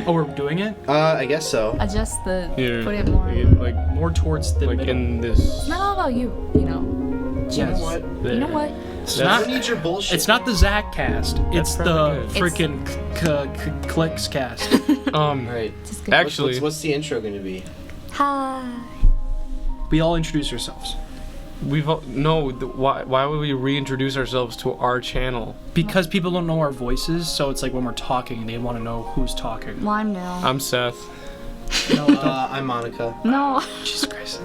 Oh, we're doing it? I guess so. Adjust the... Here, Put it more... like More towards the like middle. in this. It's not all about you, you know. You know what? You know what? It's I not, don't need your bullshit. it's not the Zack cast. It's the probably frickin' Flicks cast. Alright. Just good. Actually, What's the intro going to be? Hi. We all introduce ourselves. why would we reintroduce ourselves to our channel? Because people don't know our voices, so it's like when we're talking, they want to know who's talking. Well, I'm new. I'm Seth. No, don't. I'm Monica. No. Jesus Christ.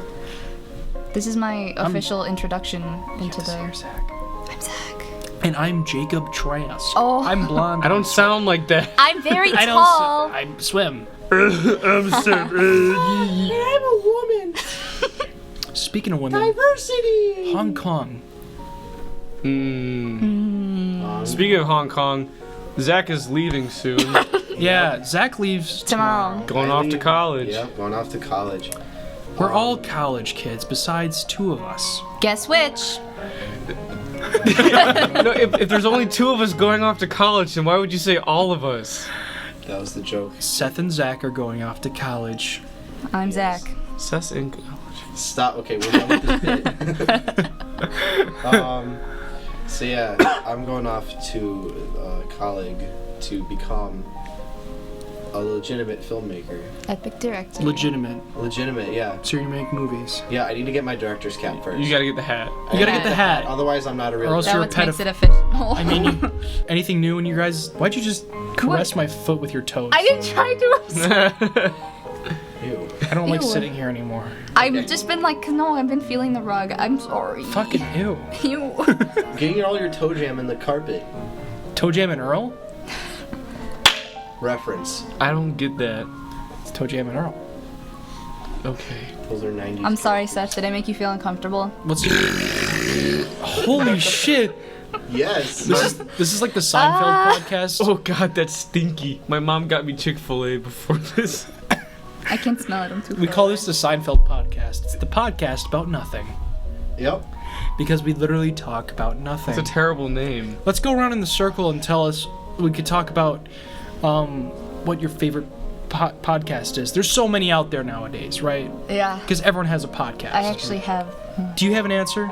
This is my official introduction into the... You're Zack. I'm Zack. And I'm Jacob Trask. Oh. I'm blonde. I don't sound like that. I'm very I tall. don't. I swim. I'm Seth. I'm a woman. Speaking of women, Diversity. Hong Kong. Speaking of Hong Kong, Zack is leaving soon. Yeah, Zack leaves Tomorrow. Going off to college. Yeah, going off to college. We're all college kids, besides 2 of us. Guess which? No, if there's only 2 of us going off to college, then why would you say all of us? That was the joke. Seth and Zack are going off to college. I'm Zack. Seth's in college. Stop. Okay, we're done with this bit. So yeah, I'm going off to college to become a legitimate filmmaker. Epic director. Legitimate. Legitimate, yeah. So you make movies. Yeah, I need to get my director's cap first. You gotta get the hat. You gotta get the hat. Otherwise, I'm not a real. Or else That you're a what makes pedophile. it official. I mean, anything new in you guys? Why'd you just caress my foot with your toes? I didn't try to. Ew. I don't like Ew. sitting here anymore. I've just been like, no, I've been feeling the rug. I'm sorry. Fucking ew. You. Getting all your toe jam in the carpet. Toe Jam and Earl? Reference. I don't get that. It's Toe Jam and Earl. Okay. Those are 90s. I'm sorry, Seth. Did I make you feel uncomfortable? What's your... Holy shit. Yes. This is like the Seinfeld podcast. Oh god, that's stinky. My mom got me Chick-fil-A before this. I can smell it. I'm too We far call away. this the Seinfeld podcast. It's the podcast about nothing. Yep. Because we literally talk about nothing. It's a terrible name. Let's go around in the circle and tell us. We could talk about what your favorite podcast is. There's so many out there nowadays, right? Yeah. Because everyone has a podcast. I actually have. Do you have an answer?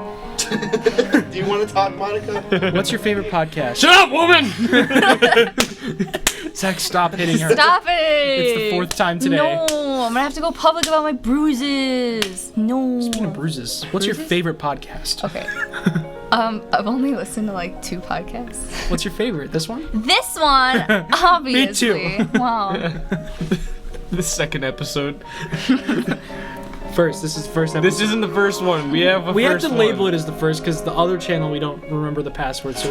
Do you want to talk, Monica? What's your favorite podcast? Shut up, woman! Zack, stop hitting her. Stop it! It's the 4th time today. No, I'm gonna have to go public about my bruises. No. Speaking of bruises, what's your Bruises? favorite podcast? Okay. I've only listened to like 2 podcasts. What's your favorite? This one? This one, obviously. too. Wow. The second episode. First. This is the first episode. This isn't the first one. We have a We have first to label one. it as the first because the other channel we don't remember the password, so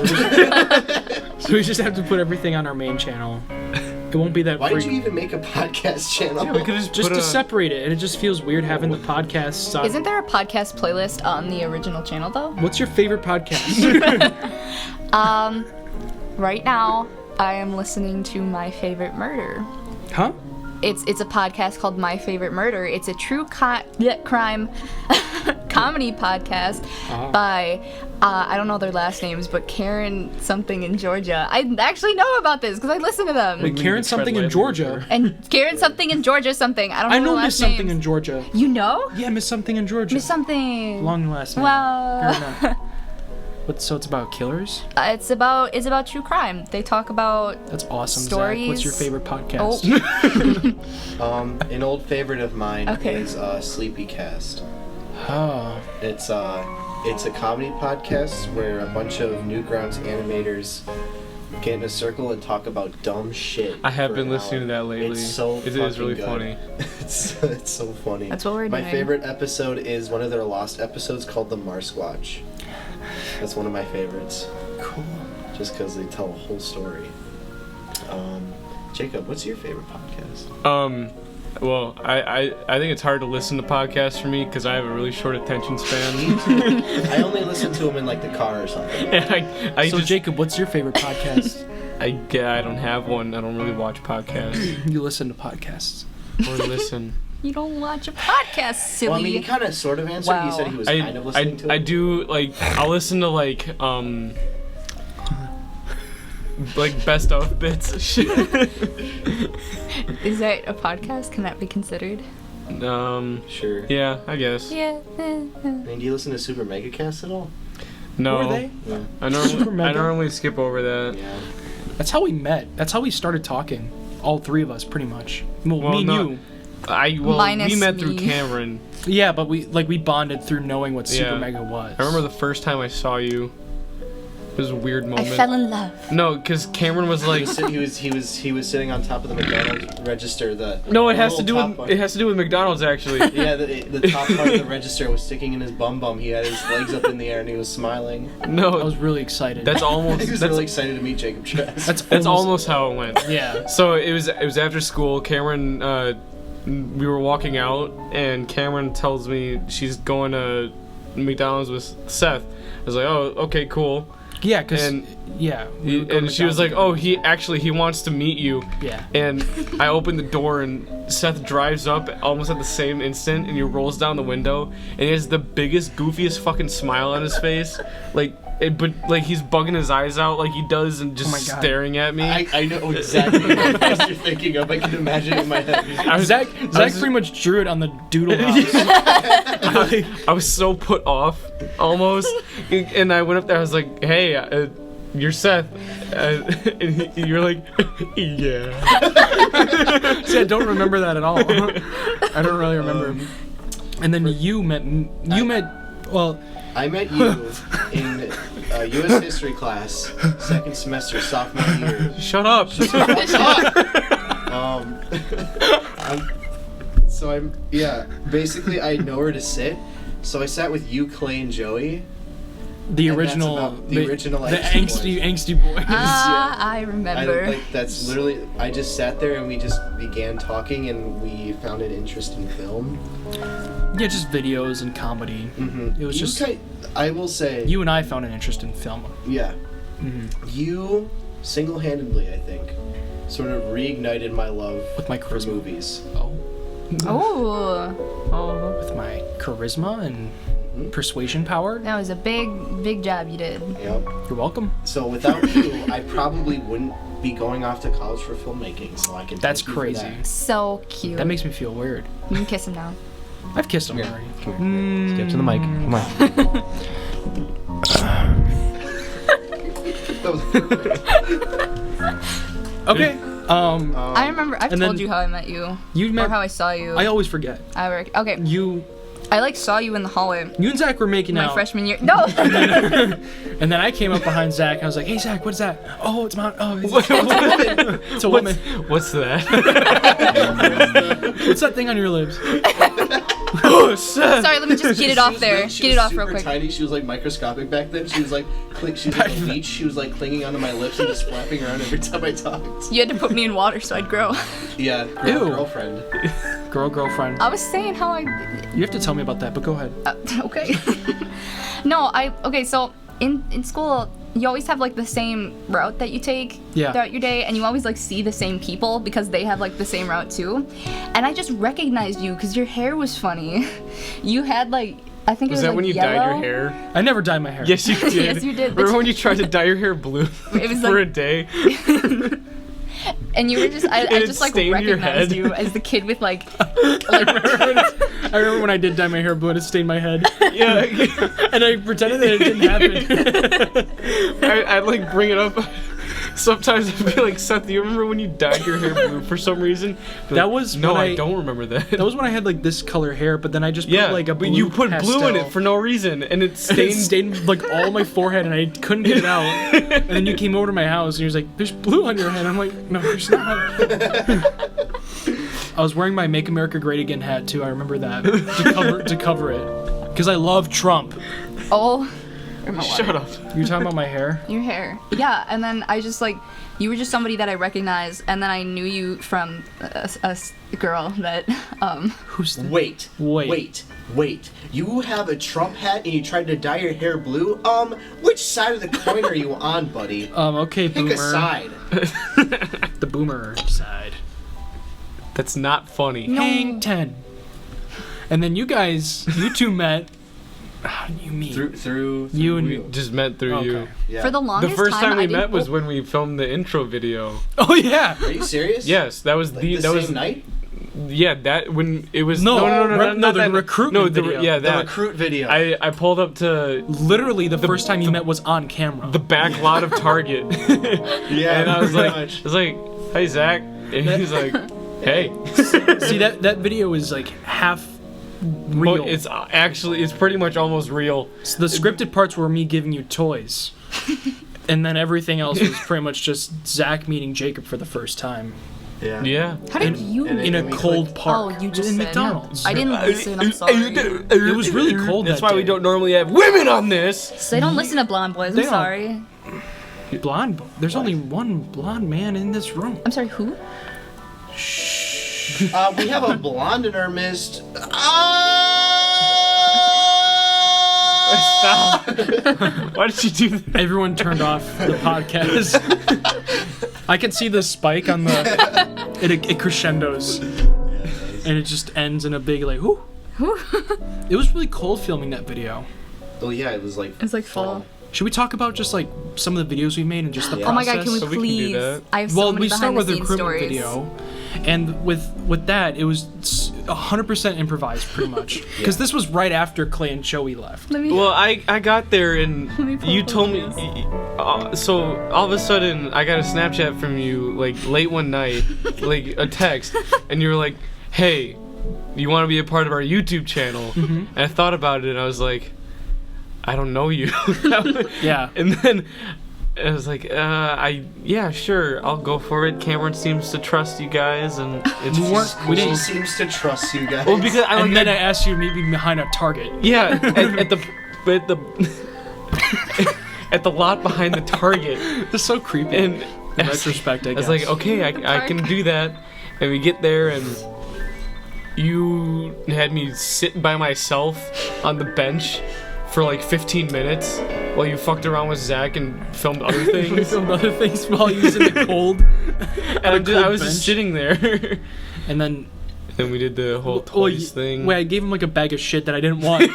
we just have to put everything on our main channel. It won't be that Why free. did you even make a podcast channel? Yeah, we could just Just put to a... separate it, and it just feels weird having the podcasts on. Isn't there a podcast playlist on the original channel though? What's your favorite podcast? Right now, I am listening to My Favorite Murder. Huh? It's a podcast called My Favorite Murder. It's a true crime comedy podcast by I don't know their last names, but Karen something in Georgia. I actually know about this because I listen to them. Wait, Karen something in Georgia. And Karen something in Georgia something. I don't know I the know last Miss Something names. in Georgia. You know? Yeah, Miss Something in Georgia. Miss something. Long last name. Well, Fair enough. So it's about killers? it's about true crime. They talk about That's awesome, stories. Zack. What's your favorite podcast? An old favorite of mine Okay. is Sleepy Cast. Oh. It's a comedy podcast where a bunch of Newgrounds animators get in a circle and talk about dumb shit. I have for been an listening to hour. that lately. It's so It is fucking really good. funny. It's so funny. That's what we're My doing. favorite episode is one of their lost episodes called The Marsquatch. That's one of my favorites. Cool. Just because they tell a whole story. Jacob, what's your favorite podcast? Well, I think it's hard to listen to podcasts for me because I have a really short attention span. I only listen to them in like the car or something. And I So just, Jacob, what's your favorite podcast? I don't have one. I don't really watch podcasts You listen to podcasts. or listen. You don't watch a podcast, silly. Well, I mean, he kind of sort of answered. Wow. He said he was kind of listening to it. I do like I'll listen to like like best of bits. Is that a podcast? Can that be considered? Sure. Yeah, I guess. Yeah. And do you listen to Super Mega Cast at all? No. Who are they? Yeah. I Super Mega? normally skip over that. Yeah. That's how we met. That's how we started talking. All three of us, pretty much. Well, Well, me and no. you. Minus we met me. through Cameron. Yeah, but we bonded through knowing what Super Yeah. Mega was. I remember the first time I saw you. It was a weird I moment. fell in love. No, because Cameron was like, He was sitting on top of the McDonald's register. no, it the has to little do top with part. it has to do with McDonald's actually. Yeah, the top part of the register was sticking in his bum. He had his legs up in the air and he was smiling. No, I was really excied. that's He almost was really excited to meet Jacob Tress. that's almost how it went. Yeah. So it was after school. Cameron, we were walking out, and Cameron tells me she's going to McDonald's with Seth. I was like, oh, okay, cool. Yeah, because And yeah, we would go to And she was like, McDonald's oh, he wants to meet you. Yeah. And I opened the door, and Seth drives up almost at the same instant, and he rolls down the window, and he has the biggest, goofiest fucking smile on his face, but he's bugging his eyes out like he does, and just Oh my God. staring at me. I know exactly what face you're thinking of. I can imagine it in my head. Zach pretty much drew it on the doodle house. I was so put off, almost, and I went up there. I was like, "Hey, you're Seth," and you're like, "Yeah." See, I don't remember that at all. I don't really remember. And then you met. Well, I met you in U.S. history class, second semester, sophomore year. Shut up. Basically I had nowhere to sit, so I sat with you, Clay, and Joey. the And that's original, about the original the angsty angsty boys. I remember. That's literally, I just sat there and we just began talking and we found an interest in film. Yeah, just videos and comedy. Mm-hmm. It was just I will say, you and I found an interest in film. yeah, Mhm. you single-handedly, I think, sort of reignited my love With my for charisma. movies. Oh, Oh, with my charisma and persuasion power. that was a big job you did. Yep. You're welcome. So without you, I probably wouldn't be going off to college for filmmaking. So I can. That's thank you for crazy. that. So cute. That makes me feel weird. You can kiss him now. I've kissed him Come already. here. Skip to the mic. Come on. That was perfect. Okay. I remember. I've and told then you how I met you, You or met. how I saw you. I always forget. Okay. I saw you in the hallway. You and Zach were making My out. freshman year. No. And then I came up behind Zach and I was like, "Hey Zach, what's that?" Oh, it's Mount. Oh, it's a woman. What's that? What's that thing on your lips? Oh, Seth. Sorry, let me just get it off there. She Get was it off real super quick. Tiny. She was like microscopic back then. She was like, she was like a leech. She was like clinging onto my lips and just flapping around every time I talked. You had to put me in water so I'd grow. Yeah, Ew. girlfriend. Girlfriend. I was saying how I. You have to tell me about that, but go ahead. Okay. Okay. So in school, you always have like the same route that you take Yeah. throughout your day, and you always like see the same people because they have like the same route too. And I just recognized you because your hair was funny. You had like, I think Was it was that like when you yellow. dyed your hair? I never dyed my hair. Yes, you did. Yes, you did. Remember when you tried to dye your hair blue It was for like- a day? And you were just, I it just like stained your recognized head. you as the kid with like I remember when I did dye my hair blue and it stained my head. Yeah. And I pretended that it didn't happen. I'd like bring it up. Sometimes I'd be like, Seth, do you remember when you dyed your hair blue for some reason? Be That like, was no, when I don't remember that. That was when I had like this color hair, but then I just put yeah, like a blue but you put blue in pastel. it for no reason, and it And stained. it stained like all my forehead, and I couldn't get it out. And then you came over to my house, and you was like, "There's blue on your head." I'm like, "No, there's not." I was wearing my "Make America Great Again" hat too. I remember that to cover it, because I love Trump. oh. Shut up. You were talking about my hair? Your hair. Yeah, and then I just like, you were just somebody that I recognized, and then I knew you from a girl that, Who's that? Wait. Wait. You have a Trump hat and you tried to dye your hair blue? Which side of the coin are you on, buddy? Okay, Pick boomer. a side. The boomer side. That's not funny. No. Hang 10. And then you two met How do you mean? Through You and We you. just met through you. Okay. Yeah. For the The longest first time we I met didn't- was when we filmed the intro video. Oh yeah. Are you serious? Yes, that was Like the the that same was night? yeah, that when it was No, not the that- recruitment no, the, video. yeah, The that recruit video. I pulled up to Literally, the first time you met was on camera. the back lot of Target. yeah, And I was pretty like, much. I was like, "Hey Zach," and he's like, "Hey." See that video is like half real. Well, it's pretty much almost real. So the scripted parts were me giving you toys, and then everything else was pretty much just Zach meeting Jacob for the first time yeah. Yeah. How did you and meet? in a we cold clicked- park. Oh, you just in said. McDonald's. I didn't listen. I'm sorry. It was really cold. That's that why we day. don't normally have women on this. So they don't listen to blonde boys. They I'm don't. sorry. Blonde. There's only one blonde man in this room. I'm sorry. Who? We have a blonde in our midst. Stop. Why did you do that? Everyone turned off the podcast. I can see the spike on the. It crescendos, and it just ends in a big like whoo. It was really cold filming that video. Oh yeah, it was like. It's like fall. Should we talk about just like some of the videos we made and just the Yeah. Oh my process? god, can we So we can do please? that. I have so Well, many we start behind with the the scenes recruitment stories. video, and with that, it was 100% improvised, pretty much. Because this was right after Clay and Joey left. Let me. Well, I got there and me pull you up told the me. So all of a sudden, I got a Snapchat from you like late one night, like a text, and you were like, "Hey, you want to be a part of our YouTube channel?" And I thought about it, and I was like, "I don't know you." Yeah. And then I was like, yeah, sure, I'll go for it. Cameron seems to trust you guys, and it's We She didn't. seems to trust you guys. well because I like And then I asked you to meet me behind a Target. yeah at the at the lot behind the Target, It's so creepy. and in retrospect, I I guess. was like, okay, I can do that. And we get there, and you had me sit by myself on the bench for like 15 minutes while you fucked around with Zach and filmed other we things. filmed other things while he was in the cold. And I cold was bench. just sitting there. And then Then we did the whole well, toys thing. Wait, I gave him like a bag of shit that I didn't want.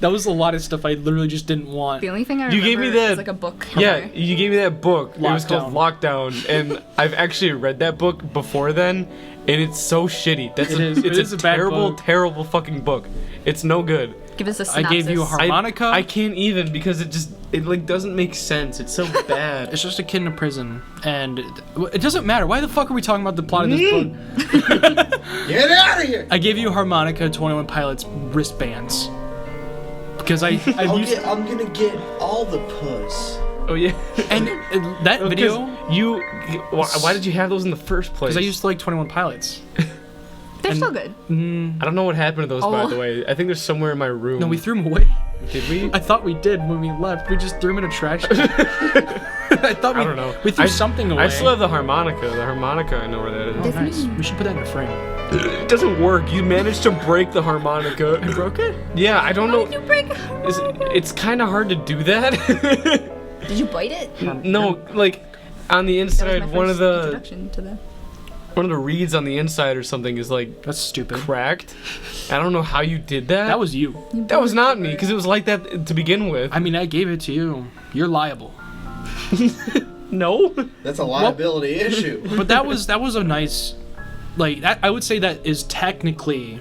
That was a lot of stuff I literally just didn't want. The only thing I You remember gave me that- is like a book. Yeah, cover. you gave me that book. It was called Lockdown. Lockdown, and I've actually read that book before then, and it's so shitty. It is. It It's is a a bad terrible, book. terrible fucking book. It's no good. Give us a I synopsis. gave you a harmonica. I can't even because it like doesn't make sense. It's so bad. It's just a kid in a prison, and it doesn't matter. Why the fuck are we talking about the plot of this book? Get out of here! I gave you harmonica 21 Pilots wristbands because I I'm gonna get all the puss. Oh yeah. and that video You. Why did you have those in the first place? because I used to like 21 Pilots. They're and- still good. I don't know what happened to those, by Oh. the way. I think they're somewhere in my room. No, we threw them away. Did we? I thought we did when we left. We just threw them in a trash can. I thought I don't know. We threw I- something away. I still have the harmonica. The harmonica, I know where that Oh, is. nice. We should put that in a frame. It doesn't work. You managed to break the harmonica. I broke it? Yeah, I don't How know. did you break? It's kind of hard to do that. Did you bite it? No, like on the That was inside, my one of first the introduction to the. one of the reeds on the inside or something is like That's stupid. cracked. I don't know how you did that. That was you. that was not me because it was like that to begin with. I mean, I gave it to you. You're liable. No. That's a liability issue. But that was a nice, like that, I would say that is technically,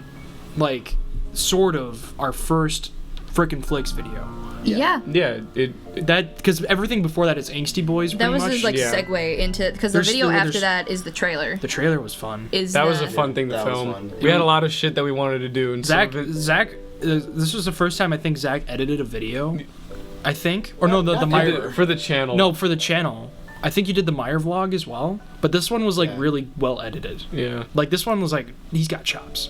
like, sort of our first Frickin Flicks video. Yeah. Yeah. It. That because everything before that is Angsty Boys. That Pretty was much. his like Yeah. segue into because the There's- video there's- after that is the trailer. The trailer was fun. Is That was a the- fun thing to That was film. fun. We had a lot of shit that we wanted to do, and Zack, some of it, this was the first time I think Zack edited a video. I think, or no, the Not Meyer. for the channel. No, for the channel. I think you did the Meyer vlog as well, but this one was like Yeah. really well edited. Yeah. Like this one was like he's got chops.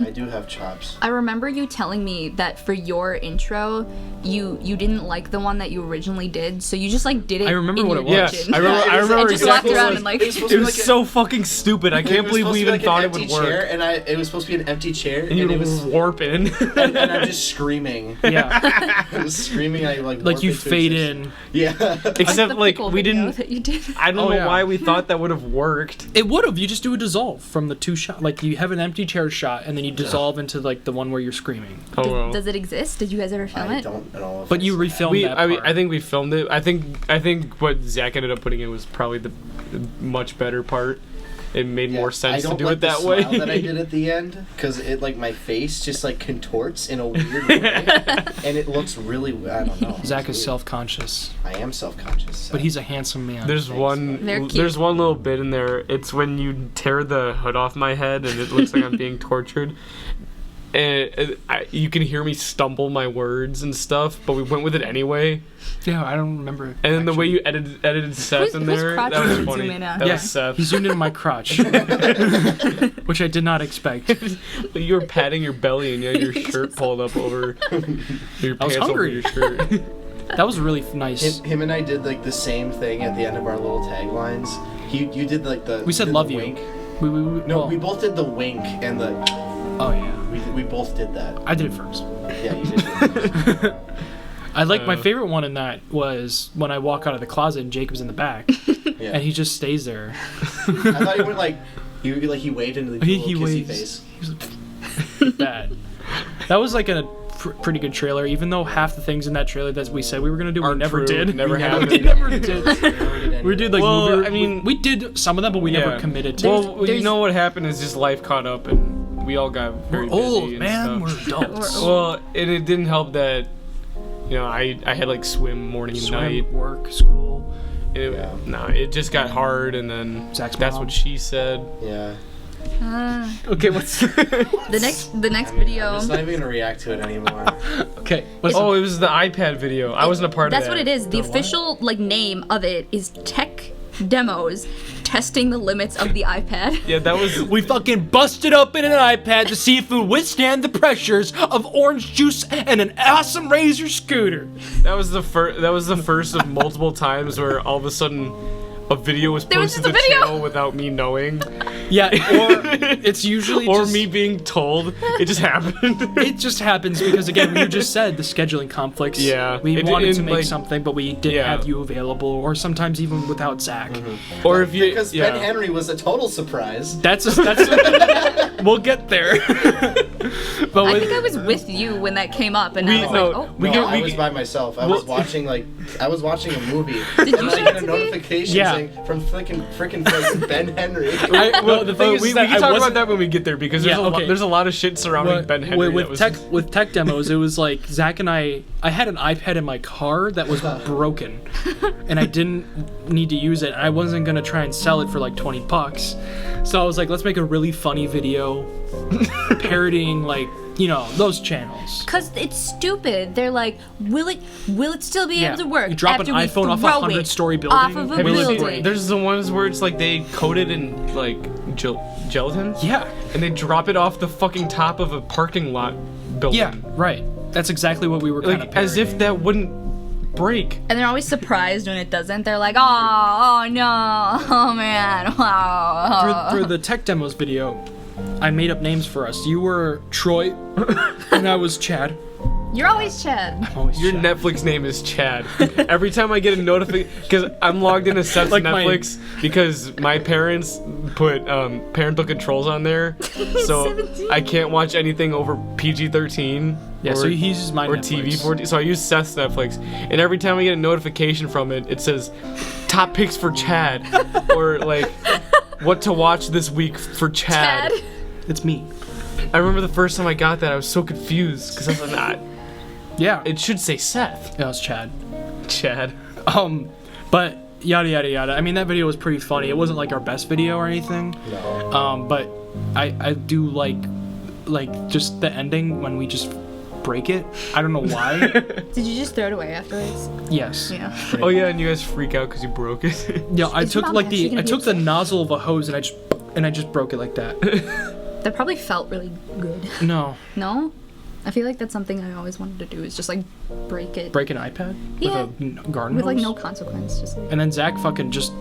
I do have chops. I remember you telling me that for your intro, you didn't like the one that you originally did, so you just like did it. I remember in what your it was. Yes, kitchen. I remember. I remember And just exactly. walked what around it and like. It was supposed It to be was like so fucking stupid. I can't believe we even thought it would work. Chair, and it was supposed to be an empty chair, And you and it would was, warp in. and I'm just screaming. Yeah, I was screaming. I like you fade in. Yeah. Except the like pickle we video didn't. That you did. I don't Oh, know yeah. why we thought that would have worked. It would have. You just do a dissolve from the two shot. Like you have an empty chair shot, and then then you dissolve into like the one where you're screaming. Oh, well. Does it exist? Did you guys ever film I it? don't know. But you refilmed that part. I think we filmed it. I think what Zach ended up putting in was probably the much better part. It made more sense to do it that way. I don't like the smile that I did at the end, because it, like, my face just, like, contorts in a weird way, and it looks really, I don't know. Zach is self-conscious, I am self-conscious. but he's a handsome man. There's one little bit in there. It's when you tear the hood off my head and it looks like I'm being tortured. And you can hear me stumble my words and stuff, but we went with it anyway. Yeah, I don't remember. And then the way you edited Seth in there, that was funny. That was Seth. He zoomed in my crotch, which I did not expect. You were patting your belly and you had your shirt pulled up over your I was pants over hungry. your shirt. That was really nice. Him and I did, like, the same thing at the end of our little taglines. You did, like, the... We said did love the you. wink. No, we both did the wink and the... Oh, yeah. We both did that. I did it first. Yeah, you did it. I like my favorite one in that was when I walk out of the closet and Jacob's in the back, Yeah. and he just stays there. I thought he went, like... He waved into the He little kissy waves. face. He was like, bad. That was like a pretty good trailer, even though half the things in that trailer that we said we were gonna do, we Aren't never true, did. never We happened. never did. We did like Well, movie. I mean- we did some of them, but we never committed to. Well, you know what happened is just life caught up and we all got very we're old, busy and man. stuff. We're adults. Well, and it didn't help that, you know, I had like swim morning and night. Swim, work, school. It just got hard, and then Zach's that's mom. what she said. Yeah. Okay, what's The next video. I'm just not even gonna react to it anymore. Okay. Oh, it was the iPad video. I wasn't a part of that. That's what it is. The official name of it is Tech Demos, testing the limits of the iPad. Yeah, that was. We fucking busted open an iPad to see if it would withstand the pressures of orange juice and an awesome Razor scooter. That was the first. That was the first of multiple times where all of a sudden a video was There was posted to just the a video. channel without me knowing. Yeah, or it's usually or just, me being told. It just happened. It just happens because again, you just said the scheduling conflicts. Yeah. we It wanted to didn't, make like- something, but we didn't have you available, or sometimes even without Zach. Or if you. Because Ben Henry was a total surprise. That's we'll get there. But I with, think I was with you when that came up, and I was no, like, oh. I was by myself. I was watching a movie. Did and you I show get it a to me? notification Yeah. saying from Frickin Flicks Ben Henry. well, the thing is we that can I talk wasn't- about that when we get there because there's a lot of shit surrounding Ben Henry. With tech demos, it was like Zach and I had an iPad in my car that was broken, and I didn't need to use it, and I wasn't gonna try and sell it for like $20. So I was like, let's make a really funny video parodying those channels. Cause it's stupid. They're like, will it still be able to work? You drop after an we iPhone off a throw 100-story it building. off of a Have you seen- building. There's the ones where it's like they coat it in like gelatin. Yeah. And they drop it off the fucking top of a parking lot building. Yeah, right. That's exactly what we were kind Like of as if that wouldn't break. And they're always surprised when it doesn't. They're like, oh no, oh man, wow. For the tech demos video, I made up names for us. You were Troy, and I was Chad. You're always Chad. I'm always Your Chad. Netflix name is Chad. Every time I get a notification, because I'm logged into Seth's Like Netflix because my parents put parental controls on there, so 17. I can't watch anything over PG-13. Yeah, so he uses my or Netflix. TV-14. So I use Seth's Netflix, and every time I get a notification from it, it says top picks for Chad, or like what to watch this week for Chad. Chad. It's me. I remember the first time I got that, I was so confused because I was like, Yeah. it should say Seth. Yeah, it's Chad. Chad. But yada yada yada. I mean, that video was pretty funny. It wasn't like our best video or anything. No. But I do like just the ending when we just break it. I don't know why. Did you just throw it away afterwards? Yes. Yeah. Oh yeah, and you guys freak out because you broke it. Yeah, I Is your took mom actually I gonna be took the upset? nozzle of a hose and I just broke it like that. That probably felt really good. No. No? I feel like that's something I always wanted to do, is just like break it. Break an iPad Yeah. with a garden with like hose? no consequence. Just like, And then Zach fucking just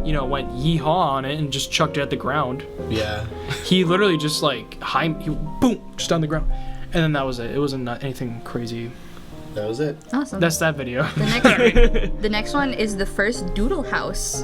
went yeehaw on it and just chucked it at the ground. Yeah. He literally just boom, just on the ground. And then that was it. It wasn't anything crazy. That was it. awesome. That's that video. The next one is the first Doodle House.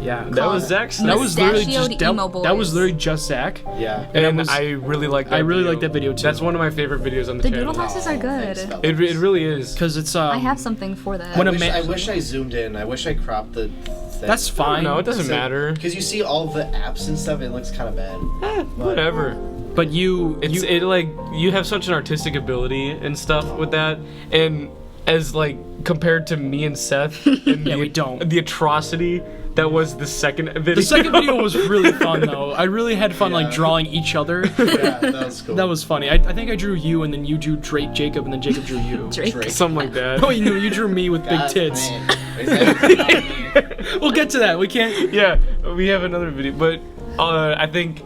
Yeah. That was Zack's. That was literally just Mustachioed emo that was boys. literally just Zach. Yeah. And was- I really like that I really video. like that video too. That's one of my favorite videos on the The channel. doodle houses are good. Thanks, It really is. Because it's I have something for that. When I a wish, man- I wish I zoomed in. I wish I cropped the thing. That's fine. No, it doesn't matter. Because you see all the apps and stuff, it looks kind of bad. Whatever. But you You have such an artistic ability and stuff with that, and as like compared to me and Seth, and Yeah, we don't. the atrocity that was the second video. the second video was really fun though. I really had fun like Yeah. drawing each other. Yeah, that was cool. That was funny. I think I drew you, and then you drew Jacob, and then Jacob drew you. Drake. something like that. Oh, you drew me with big God, tits. man. Exactly. We'll get to that. We can't. Yeah, we have another video, but I think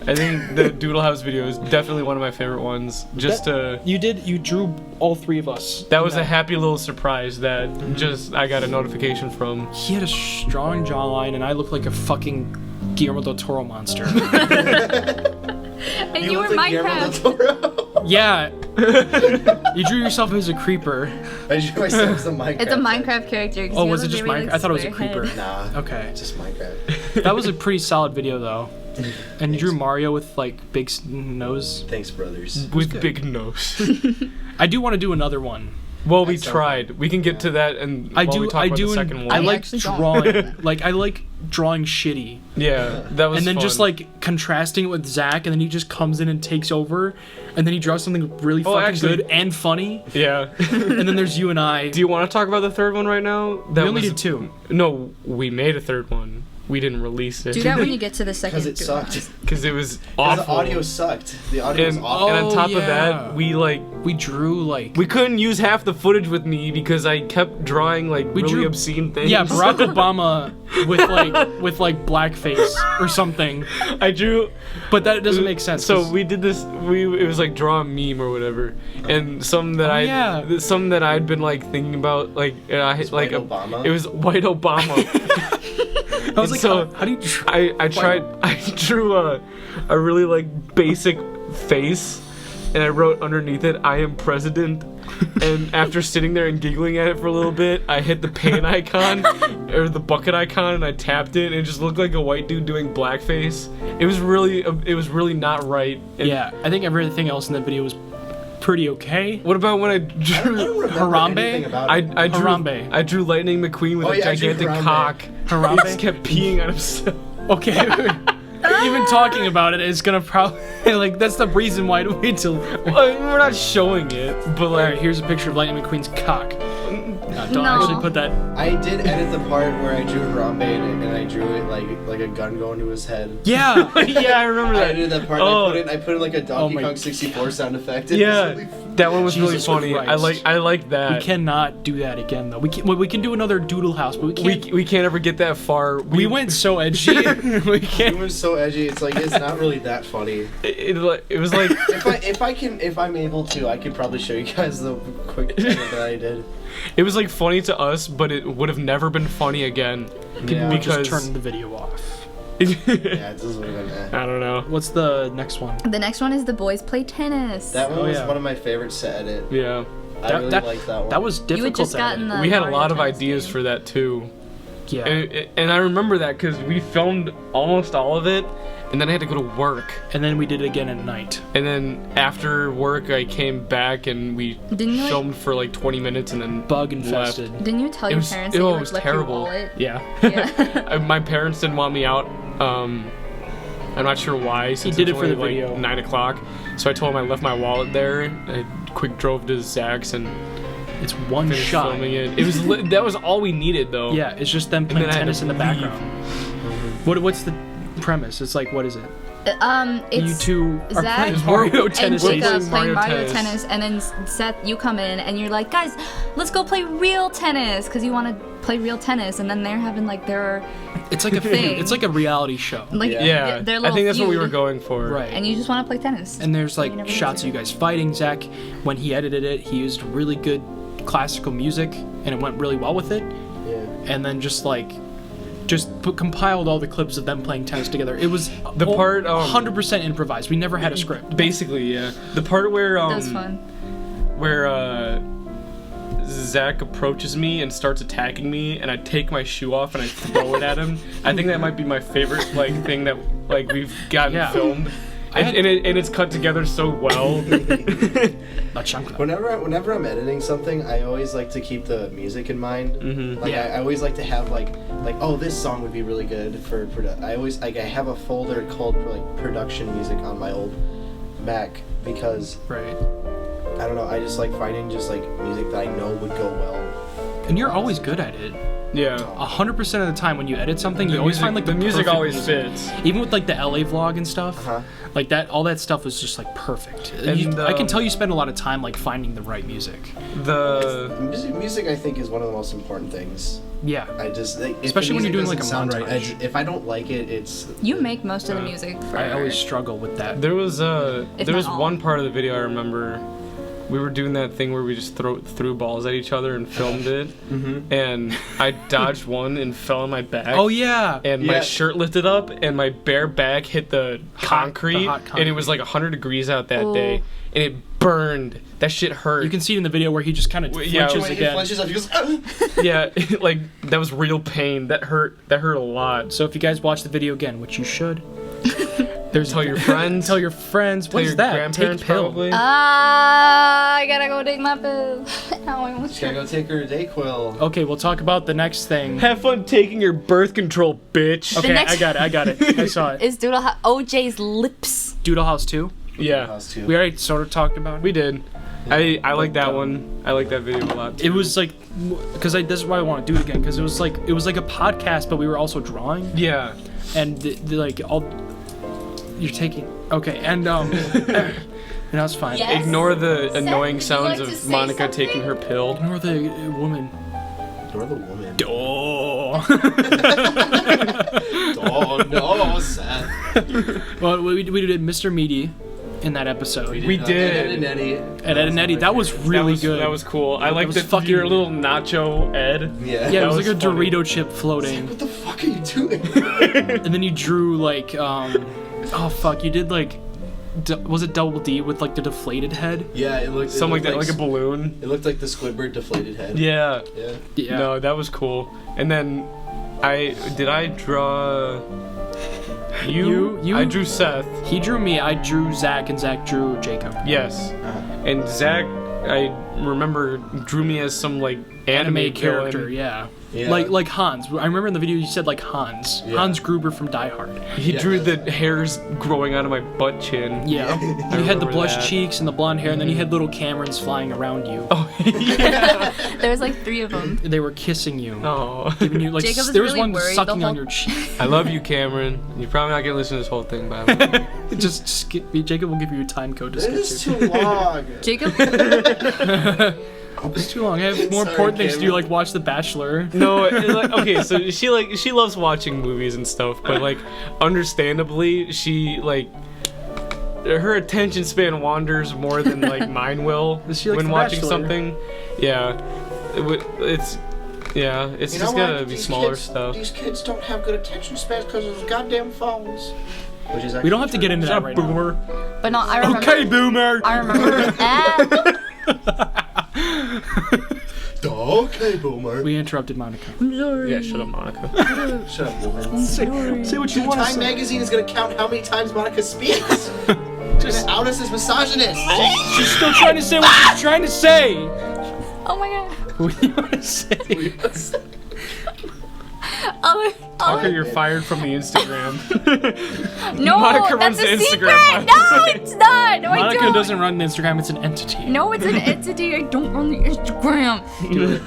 the Doodle House video is definitely one of my favorite ones. You drew all three of us. That was a happy little surprise that just I got a notification from. He had a strong jawline, and I looked like a fucking Guillermo del Toro monster. And you were look like Guillermo del Minecraft. Toro. Yeah. You drew yourself as a creeper. I drew myself as a Minecraft. It's a Minecraft character. 'cause Oh, you was have it a just very, Minecraft? like, I thought it was a square creeper. head. Nah. Okay. Just Minecraft. That was a pretty solid video, though. And you drew Mario with, like, big nose. Thanks, brothers. With big nose. I do want to do another one. Well, we That's tried. We can get to that, and I while do. we talk I about do. the second one. I I like actually don't. drawing. I like drawing shitty, Yeah, that was. and then fun. just like contrasting it with Zach, and then he just comes in and takes over, and then he draws something really Oh, fucking actually- good and funny. Yeah. And then there's you and I. Do you want to talk about the third one right now? That we only was- did two. No, we made a third one. We didn't release it. Do that when you get to the second. Because it Doodle sucked. House. Because it was 'Cause awful. the audio sucked. The audio was and, awful. and on top Oh, of yeah. that, We drew like. we couldn't use half the footage with me because I kept drawing like We really drew- obscene things. Yeah, Barack Obama with like blackface or something. I drew. But that doesn't make sense. So 'cause- we did this. It was like draw a meme or whatever, and some that some that I'd been like thinking about like White Obama? It was white Obama. I was like, so how do you? I drew a really like basic face, and I wrote underneath it, "I am president." And after sitting there and giggling at it for a little bit, I hit the pan icon or the bucket icon, and I tapped it, and it just looked like a white dude doing blackface. It was really not right. And Yeah, I think everything else in that video was pretty okay. What about when I I drew? don't remember Harambe? anything about I it. Harambe. I drew Lightning McQueen with Oh, a yeah, I drew gigantic Harambe. cock. Harambe? He just kept peeing on himself. Okay. Even talking about it is gonna probably like that's the reason why to wait till. We're not showing it, but Alright, like here's a picture of Lightning McQueen's cock. Don't No. actually put that. I did edit the part where I drew Harambe and I drew it like a gun going to his head. Yeah. yeah, I remember I that. edited that part. Oh. And I put in like a Donkey my- Kong 64 sound effect. It was Yeah, really that one was really Jesus funny. Christ. I like that. We cannot do that again though. We can do another Doodle House, but we can't. We can't ever get that far. We went so edgy. We It can't. was so edgy. It's like it's not really that funny. It was like If I'm able to, I could probably show you guys the quick edit that I did. it was like funny to us, but it would have never been funny again. Yeah. We just Because- turn the video off. Yeah, it doesn't even. I don't know. What's the next one? The next one is the boys play tennis. That one Oh, was yeah. one of my favorites to edit. Yeah, I really liked that one. That was difficult. you had just to gotten edit. the. we had a Mario lot of tennis ideas game. for that too. Yeah. And I remember that because we filmed almost all of it, and then I had to go to work. And then we did it again at night. And then after work, I came back and we Didn't you, like- filmed for like 20 minutes and then Bug infested. Didn't you tell It your was- parents it that you like, was left terrible. your wallet? Yeah. Yeah. my parents didn't want me out. I'm not sure why. Since did it's it for the only, video. Like 9 o'clock. So I told him I left my wallet there. I quick drove to Zack's and It's one finished shot. filming it. It was that was all we needed though. Yeah, it's just them playing then I had tennis to in the leave. background. What's the premise? It's like, what is it? It's You two are Zach playing Mario and tennis. Jacob Playing playing Mario Mario tennis. tennis, and then Seth, you come in and you're like, guys, let's go play real tennis because you want to play real tennis, and then they're having like their It's like a thing. It's like a reality show. like Yeah. their I little think that's what we were feud, going for. Right. and you just want to play tennis. And there's You like never shots of answer. you guys fighting. Zach, when he edited it, he used really good classical music, and it went really well with it. Yeah. And then compiled all the clips of them playing tennis together. It was The part, 100% improvised. We never had a script. Basically, yeah. The part where that was fun. where Zack approaches me and starts attacking me, and I take my shoe off and I throw it at him. I think that might be my favorite like thing that like we've gotten filmed. And it's cut together so well. Whenever I'm editing something, I always like to keep the music in mind. Mm-hmm. Like I always like to have like oh, this song would be really good for I always like I have a folder called like production music on my old Mac because I don't know, I just like finding just like music that I know would go well. And you're always good at it. Yeah. 100% of the time when you edit something, you always find like the music perfect always fits. Even with like the LA vlog and stuff, like that, all that stuff was just like perfect. And, I can tell you spend a lot of time like finding the right music. Music I think is one of the most important things. Yeah. I just like, especially when you're doing like a montage. Right, if I don't like it, it's You make most of the music for I always struggle with that. There was one part of the video I remember. We were doing that thing where we just threw balls at each other and filmed it, and I dodged one and fell on my back. Oh yeah. And my shirt lifted up, and my bare back hit the concrete, and it was like 100 degrees out that day, and it burned. That shit hurt. You can see it in the video where he just kind of flinches again. He flinches up, he goes, yeah, like that was real pain. That hurt a lot. So if you guys watch the video again, which you should. Tell your friends. Tell your friends. What is that? Grandparents take pill. probably. I gotta go take my pill. Now I almost just gotta go take her Dayquil. Okay, we'll talk about the next thing. Have fun taking your birth control, bitch. Okay, I got it. I saw it. Is OJ's lips. Doodle House 2? Yeah. We already sort of talked about it. We did. I like that one. I like that video a lot too. It was like, because this is why I want to do it again, because it was like a podcast, but we were also drawing. Yeah. And like all. You're taking and that's fine. Yes. Ignore the Seth, annoying would you sounds like to of say Monica something? taking her pill. Ignore the woman. Ignore the woman. Oh. Oh no, Seth. Well, we did Mr. Meaty in that episode. We did. Ed and Eddie. Ed and Eddie. That was really good. That was cool. I like was the fucking- your little nacho Ed. Yeah. Yeah, it was like a funny. Dorito chip floating. What the fuck are you doing? And then you drew like oh fuck, you did like was it Double D with like the deflated head? Yeah, it looked Something like that, like a balloon. It looked like the Squidward deflated head. Yeah. Yeah. No, that was cool. And then I draw you? I drew Seth. He drew me, I drew Zack, and Zack drew Jacob. Yes. And Zack, I remember, drew me as some like anime character, villain. yeah. Yeah. Like Hans. I remember in the video you said like Hans. Yeah. Hans Gruber from Die Hard. He drew the hairs growing out of my butt chin. Yeah. You had the remember blush that. cheeks and the blonde hair, and then you had little Camerons flying around you. Oh, yeah. There was like 3 of them. They were kissing you. Oh. Giving you, like, Jacob was there was really one worried sucking the on whole- your cheek. I love you, Cameron. You're probably not gonna listen to this whole thing, but I love you. Just skip me. Jacob will give you a time code to skip This is to. too long. Jacob. It's too long. I have more Sorry, important things to do, Cameron. like watch The Bachelor. No, like, okay, so she loves watching movies and stuff, but like understandably she like her attention span wanders more than like mine will She likes when The watching Bachelor. something. Yeah, it's You know just gotta what? be These smaller kids- stuff. These kids don't have good attention spans because of those goddamn phones. Which is We don't have to get into that right now. Boomer. But no, I remember. Okay, boomer. I remember. Okay, boomer. We interrupted Monica. I'm sorry. Yeah, shut up, Monica. Shut up, woman. Say what you want to Time say. magazine is gonna count how many times Monica speaks. Just out us as misogynist. She's still trying to say what she's trying to say. Oh my god. What do you want to say? Tucker, you're fired from the Instagram. No, Monica that's runs a the secret. Instagram. No, it's not. No, I Monica don't. doesn't run the Instagram. It's an entity. No, it's an entity. I don't run the Instagram.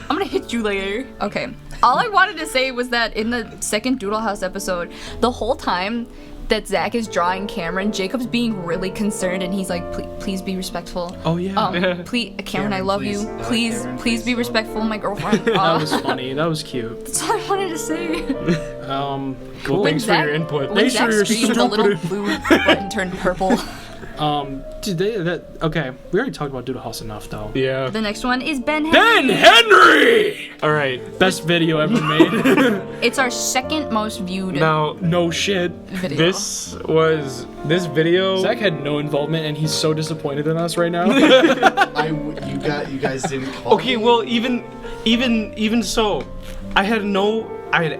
I'm gonna hit you later. Okay. All I wanted to say was that in the second Doodle House episode, the whole time that Zack is drawing Cameron, Jacob's being really concerned, and he's like, "Please be respectful. Oh yeah. Please, Cameron, I Cameron, love please. you. Please, Cameron, please be please, respectful, my girlfriend." That was funny. That was cute. That's all I wanted to say. Cool. Thanks for your input. When Thanks Zack for your screamed, the little blue button turned purple. Okay. We already talked about Doodle House enough, though. Yeah. The next one is Ben Ben Henry. Henry. All right. Best video ever made. It's our second most viewed Now, No shit. video. this video. Zach had no involvement, and he's so disappointed in us right now. You guys didn't call Okay, me. well, even so, I had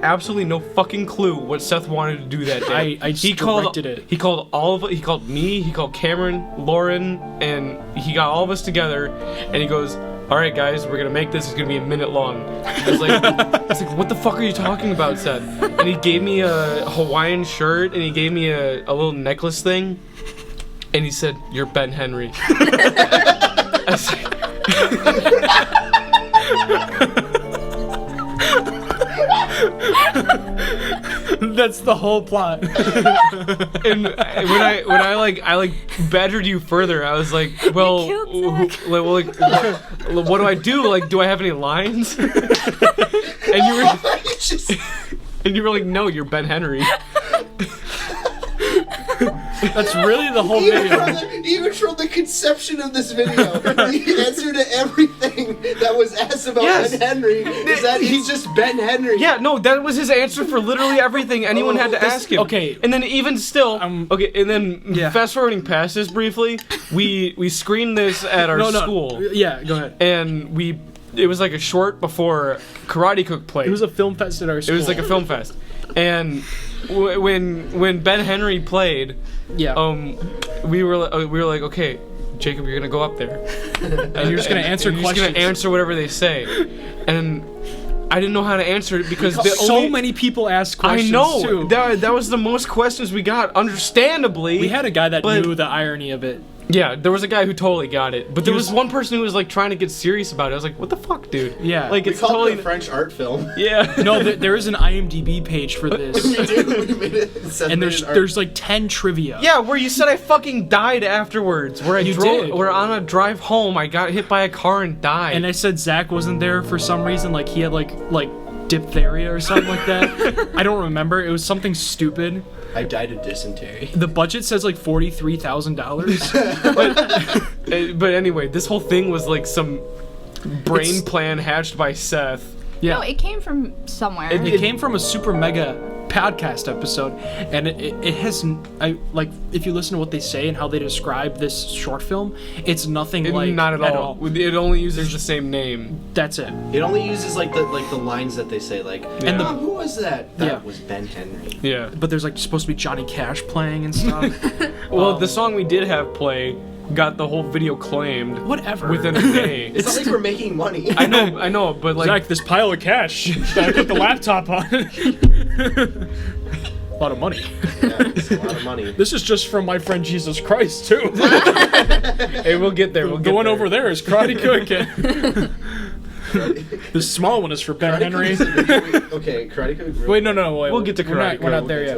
absolutely no fucking clue what Seth wanted to do that day. I just directed it. He called he called me, he called Cameron, Lauren, and he got all of us together, and he goes, "All right, guys, we're gonna make this. It's gonna be a minute long." I was like, "What the fuck are you talking about, Seth?" And he gave me a Hawaiian shirt, and he gave me a little necklace thing, and he said, "You're Ben Henry." I was like, That's the whole plot. and when I badgered you further, I was like, well, what do I do? Like, do I have any lines? And you were like, no, you're Ben Henry. That's really the whole video. Even from the conception of this video, the answer to everything that was asked about Ben Henry is that he's just Ben Henry. Yeah, no, that was his answer for literally everything anyone had to ask him. Okay. And then even still, fast forwarding past this briefly, we screened this at our school. Yeah, go ahead. And it was like a short before Karate Cook played. It was a film fest at our school. It was like a film fest. And when Ben Henry played, we were like, okay, Jacob, you're gonna go up there, and you're just gonna answer questions. You're just gonna answer whatever they say, and I didn't know how to answer it because so many people asked questions. I know too. that was the most questions we got. Understandably, we had a guy that knew the irony of it. Yeah, there was a guy who totally got it, but there was one person who was like trying to get serious about it. I was like, "What the fuck, dude?" Yeah, like we it's called totally it a French art film. Yeah, no, there is an IMDb page for this. We did. We made it. And there's like 10 trivia. Yeah, where you said I fucking died afterwards. Where where on a drive home I got hit by a car and died. And I said Zack wasn't there for some reason, like he had like diphtheria or something like that. I don't remember. It was something stupid. I died of dysentery. The budget says like $43,000. But anyway, this whole thing was like some brain plan hatched by Seth. Yeah. No, it came from somewhere. It came from a super mega podcast episode, and it has if you listen to what they say and how they describe this short film, it's nothing not at all. It only uses the same name. That's it. It only uses like the lines that they say, like, and who was that? That was Ben Henry. Yeah, but there's like supposed to be Johnny Cash playing and stuff. Well, the song we did have play got the whole video claimed. Whatever. Within a day. It's not like we're making money. I know, but like Zack, this pile of cash that I put the laptop on. A lot of money. Yeah, it's a lot of money. This is just from my friend Jesus Christ too. Hey, we'll get there. The one over there is Karate Cook. The small one is for Ben Henry. Okay, Karate Cook. Wait, no. Wait, we'll get to Karate Cook. We're not there yet.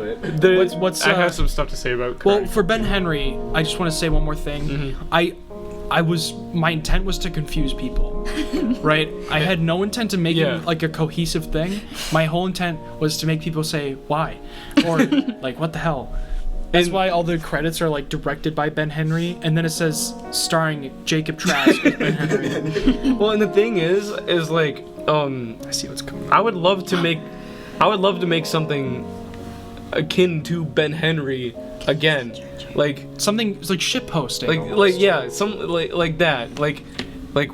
I have some stuff to say about Karate. Well, for Ben Henry, I just want to say one more thing. Mm-hmm. My intent was to confuse people, right? I had no intent of making like a cohesive thing. My whole intent was to make people say, why? Or like, what the hell? That's why all the credits are like directed by Ben Henry, and then it says starring Jacob Trask with Ben Henry. Well, and the thing is like, I see what's coming. I would love to make something akin to Ben Henry again, like something like shit posting, like that, like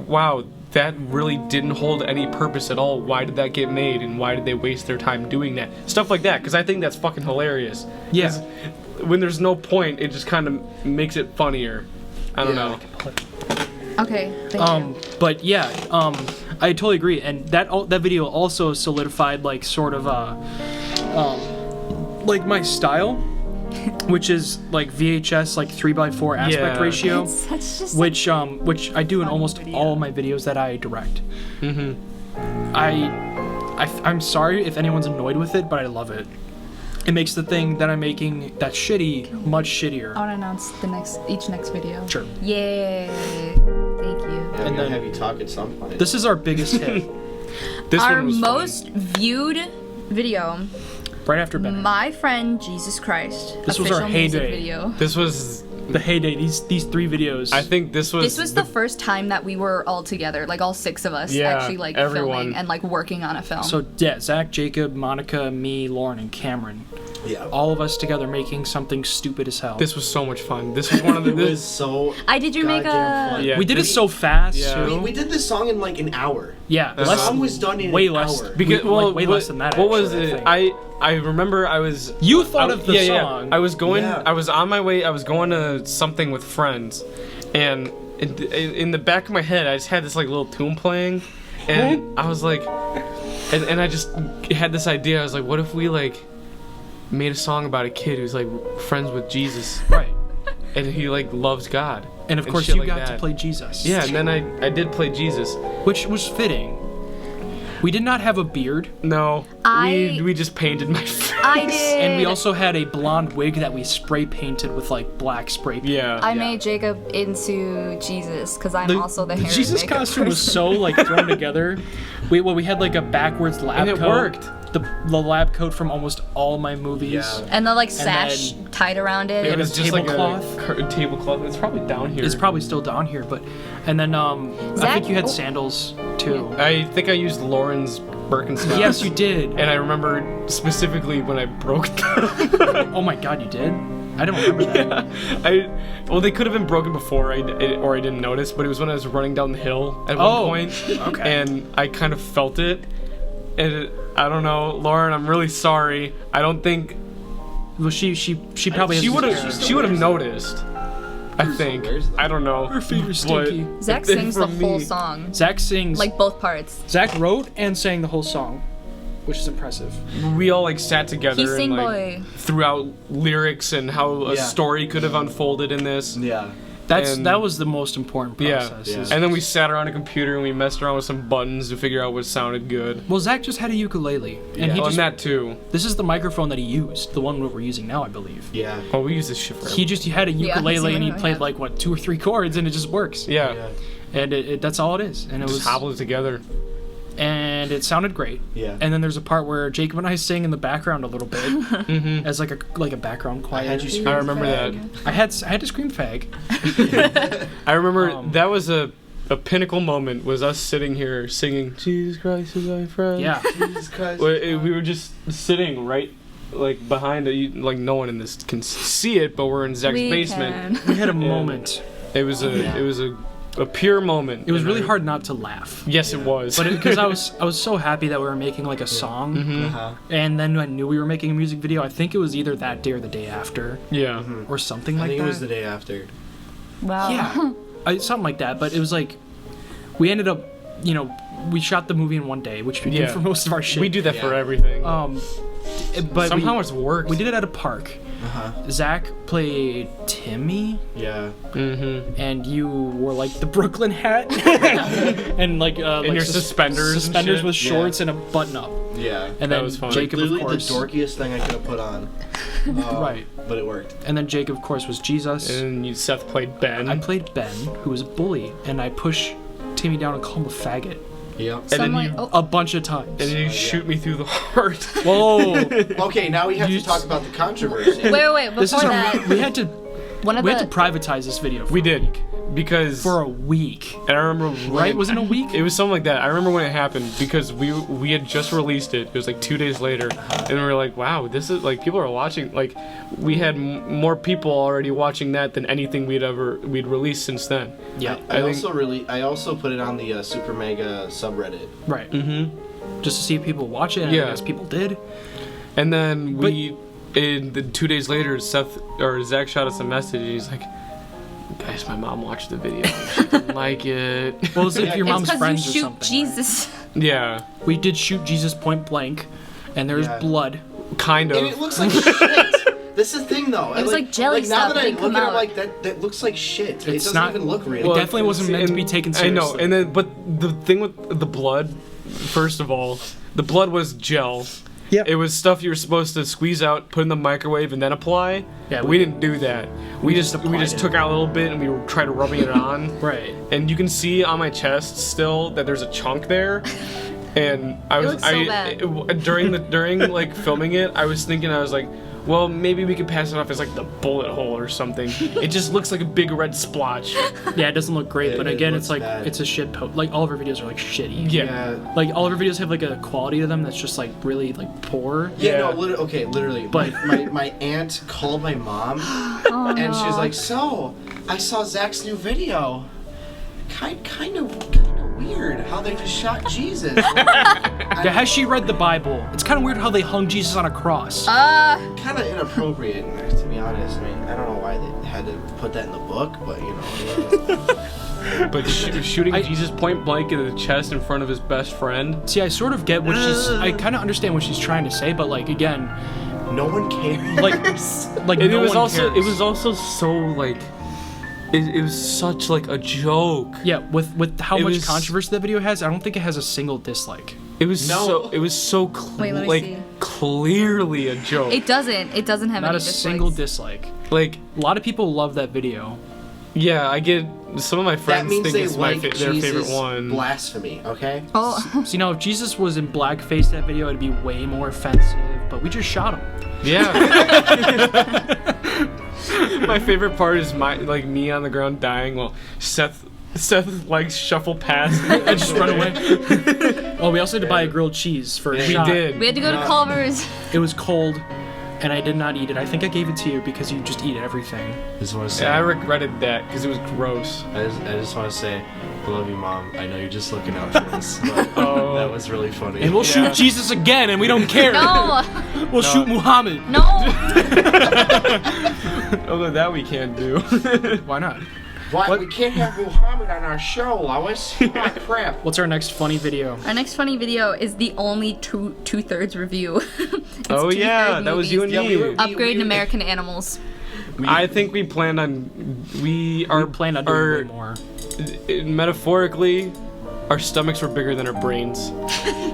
wow, that really didn't hold any purpose at all. Why did that get made, and why did they waste their time doing that? Stuff like that, because I think that's fucking hilarious. Yeah. When there's no point, it just kind of makes it funnier. I don't know. Okay. Thank you. But yeah, I totally agree, and that video also solidified like sort of like my style, which is like VHS like 3:4 aspect ratio, which I do in almost all my videos that I direct. Mm-hmm. I'm sorry if anyone's annoyed with it, but I love it. It makes the thing that I'm making that's shitty much shittier. I want to announce each next video. Sure. Yay! Thank you. Yeah, I'm gonna have you talk at some point. This is our biggest hit. Our most viewed video. Right after Ben. My friend Jesus Christ. This was our heyday. Video. This was the heyday. These 3 videos. I think this was the first time that we were all together, like all 6 of us, actually like everyone. filming and like working on a film. So yeah, Zach, Jacob, Monica, me, Lauren, and Cameron. Yeah. All of us together making something stupid as hell. This was so much fun. This was one of the. It was so. Did you make goddamn fun. Yeah. We did it so fast Yeah. too. We did this song in like an hour. Yeah, The song was done in way an less. hour. Because way less than that. What was actually, it? I think. I remember I was. You thought of the song. I was going. Yeah. I was on my way. I was going to something with friends, and in the back of my head, I just had this like little tune playing, and I was like, and I just had this idea. I was like, what if we like made a song about a kid who's like friends with Jesus, Right. and he like loves God, And of course shit you like got that. to play Jesus. Yeah, and then I did play Jesus. Which was fitting. We did not have a beard. No, I- we just painted my face. I did. And we also had a blonde wig that we spray painted with like black spray paint. Yeah. I made Jacob into Jesus because I'm also the hair Jesus and makeup costume was person. so like thrown together. We had like a backwards lab And it coat. worked. The lab coat from almost all my movies. Yeah. And the like sash then- tied around it. It was just like tablecloth. a tablecloth. It's probably down here. It's probably still down here, but and then I Zack- think you had oh. sandals too. I think I used Lauren's Birkenstocks. Yes, you did. And I remember specifically when I broke them. Oh my god, you did? I don't remember that. Well, they could have been broken before or I didn't notice, but it was when I was running down the hill at one Oh, point. okay. And I kind of felt it. And I don't know, Lauren, I'm really sorry. I don't think Well, she probably she has would this have hair. she would have noticed. I think. wears them. I don't know. Her feet are but- stinky. Zach sings the from whole me- song, Zach sings. like both parts. Zach wrote and sang the whole song, which is impressive. We all like sat together He sing and like boy. threw out lyrics and how a Yeah. story could have unfolded in this. Yeah. And- That was the most important process. Yeah. is- And then we sat around a computer and we messed around with some buttons to figure out what sounded good. Well, Zach just had a ukulele, and Yeah. he Oh, just. and that too. This is the microphone that he used, the one that we're using now, I believe. Yeah. Oh, we use this shit for He had a Yeah, ukulele and he same, played yeah. like what 2 or 3 chords, and it just works. Yeah. And that's all it is, and it Just was. hobble it together. And it sounded great. Yeah. And then there's a part where Jacob and I sing in the background a little bit, Mm-hmm. as like a background choir. had you I remember that. I had to scream fag. I remember that was a pinnacle moment was us sitting here singing Jesus Christ is my friend. Yeah. Jesus Christ. We were just sitting right like behind like no one in this can see it, but we're in Zach's We basement. can. We had a moment. It was a pure moment. It was And really I- hard not to laugh. Yes, it was. But because I was so happy that we were making like a song, Uh-huh. and then I knew we were making a music video. I think it was either that day or the day after, yeah. or something I like think that. it was the day after. Wow. Yeah, something like that. But it was like we ended up, we shot the movie in one day, which we Yeah. did for most of our shit. We do that for Yeah. everything. But Somehow it's worked. we did it at a park. Uh-huh. Zach played Timmy, Yeah. Mm-hmm. and you wore like the Brooklyn hat, and like And your suspenders and suspenders shit. with shorts and a button up. Yeah. And That then was fun. Jacob, of Literally course, the dorkiest thing I could have put on. Right. But it worked. And then Jacob, of course, was Jesus. And Seth played Ben. I played Ben, who was a bully, and I push Timmy down and call him a faggot Yep. And So then I'm like, you- oh, a bunch of times. and then you shoot me through the heart. Whoa! Okay, now we have You to talk about the controversy. wait. Before This is that, we had to one of we the had to privatize this video. For We a did week. because For a week, and I remember right? Wasn't it a week? It was something like that. I remember when it happened because we had just released it. It was like 2 days later, and we were like, "Wow, this is like people are watching." Like we had more people already watching that than anything we'd released since then. Yeah. I think- also put it on the Super Mega subreddit. Right. Mm-hmm. Just to see if people watch it. And Yeah. I guess people did. And then in the 2 days later, Zach shot us a message. And he's like, "Guys, my mom watched the video. She didn't like it." Well, it's like your it's mom's because you friends or shoot something. Jesus. Yeah, We did shoot Jesus point blank, and there's Yeah. blood. kind of. And it looks like shit. This is the thing, though. It was like jelly now stuff that I didn't look come at it, out. like that looks like shit. It It's doesn't not- even look real. It definitely wasn't meant to be taken seriously. I know, and then but the thing with the blood, first of all, the blood was gel. Yeah. It was stuff you were supposed to squeeze out, put in the microwave, and then apply. Yeah, we didn't do that. We just applied it. took out a little bit and we tried rubbing it on. Right. And you can see on my chest still that there's a chunk there. And I was looks so bad. during like filming it, I was thinking, I was like, well, maybe we could pass it off as like the bullet hole or something. It just looks like a big red splotch. Yeah, it doesn't look great, but again, it's like bad. it's a shit like all of our videos are like shitty. Yeah. Like all of our videos have like a quality to them that's just like really like poor. Yeah, Yeah. no, literally. But- my aunt called my mom, and she was like, "So, I saw Zach's new video. Kind of weird how they just shot Jesus." Yeah, has she read the Bible? It's kind of weird how they hung Jesus on a cross. Kind of inappropriate, to be honest. I mean, I don't know why they had to put that in the book, but you know. But shooting Jesus point blank in the chest in front of his best friend. See, I sort of get what I kind of understand what she's trying to say, but like again, No one cares. like And no it was one also cares. it was also so like it was such like a joke. Yeah, with how It much was- controversy the video has, I don't think it has a single dislike. It was No. so Wait, let me like see. clearly a joke. It doesn't have Not any a single dislikes. dislike. Like A lot of people love that video. yeah, I get some of my that friends means think they it's like their Jesus favorite one. blasphemy. Okay. Oh, So, you know, if Jesus was in blackface that video, it'd be way more offensive, but we just shot him. Yeah. My favorite part is me on the ground dying while Seth like shuffle past I just run away. Oh, we also had to buy a grilled cheese for a We shot. did. we had to go to Culver's. It was cold, and I did not eat it. I think I gave it to you because you just eat everything. Just want to say. Yeah, I regretted that because it was gross. I just want to say, I love you, Mom. I know you're just looking out for us. But Oh. that was really funny. And we'll Yeah. shoot Jesus again, and we don't care. No, We'll shoot Muhammad. no. Although that we can't do. Why not? What? We can't have Muhammad on our show, Lois. Oh, crap. What's our next funny video? Our next funny video is the only two-thirds review. It's Oh yeah, two-third that was you and movies. Yeah, me. we were- Upgrade American Animals. I think we planned on we Plan on doing way more. metaphorically our stomachs were bigger than our brains.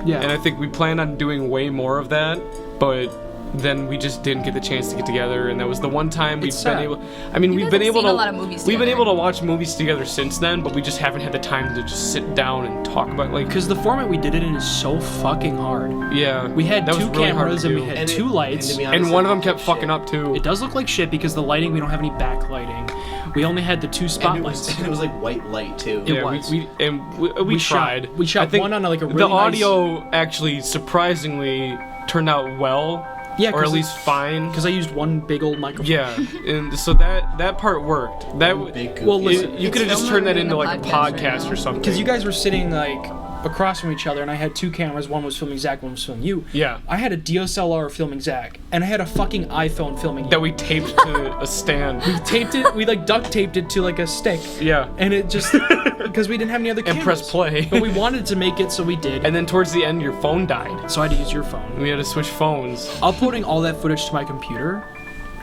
Yeah. And I think we planned on doing way more of that, but then we just didn't get the chance to get together, and that was the one time we've It's been sad. able. I mean, we've guys been have able seen to. a lot of movies We've been together. able to watch movies together since then, but we just haven't had the time to just sit down and talk about like. Because the format we did it in is so fucking hard. Yeah, We had that was two really hard cameras to and we do. had And two lights. to be And honest, one of it them kept looked fucking shit. up too. It does look like shit because the lighting, we don't have any backlighting. We only had the two And spotlights. it was like white light, too. It Yeah, was. we tried. We shot I think one on like a really the nice- audio actually surprisingly turned out well. Yeah, or at 'cause least fine. Because I used one big old microphone. Yeah, and so that part worked. That Big goofy. Well, listen, you It's could have just filmed turned that in into a like a podcast right podcast now. or something. Because you guys were sitting like across from each other, and I had two cameras. One was filming Zack, one was filming you. Yeah. I had a DSLR filming Zack, and I had a fucking iPhone filming you. that we taped to a stand. We taped it. We like duct taped it to like a stick, Yeah. and it just because we didn't have any other And cameras. press play. But we wanted to make it, so we did. And then towards the end, your phone died. So I had to use your phone. We had to switch phones. Uploading all that footage to my computer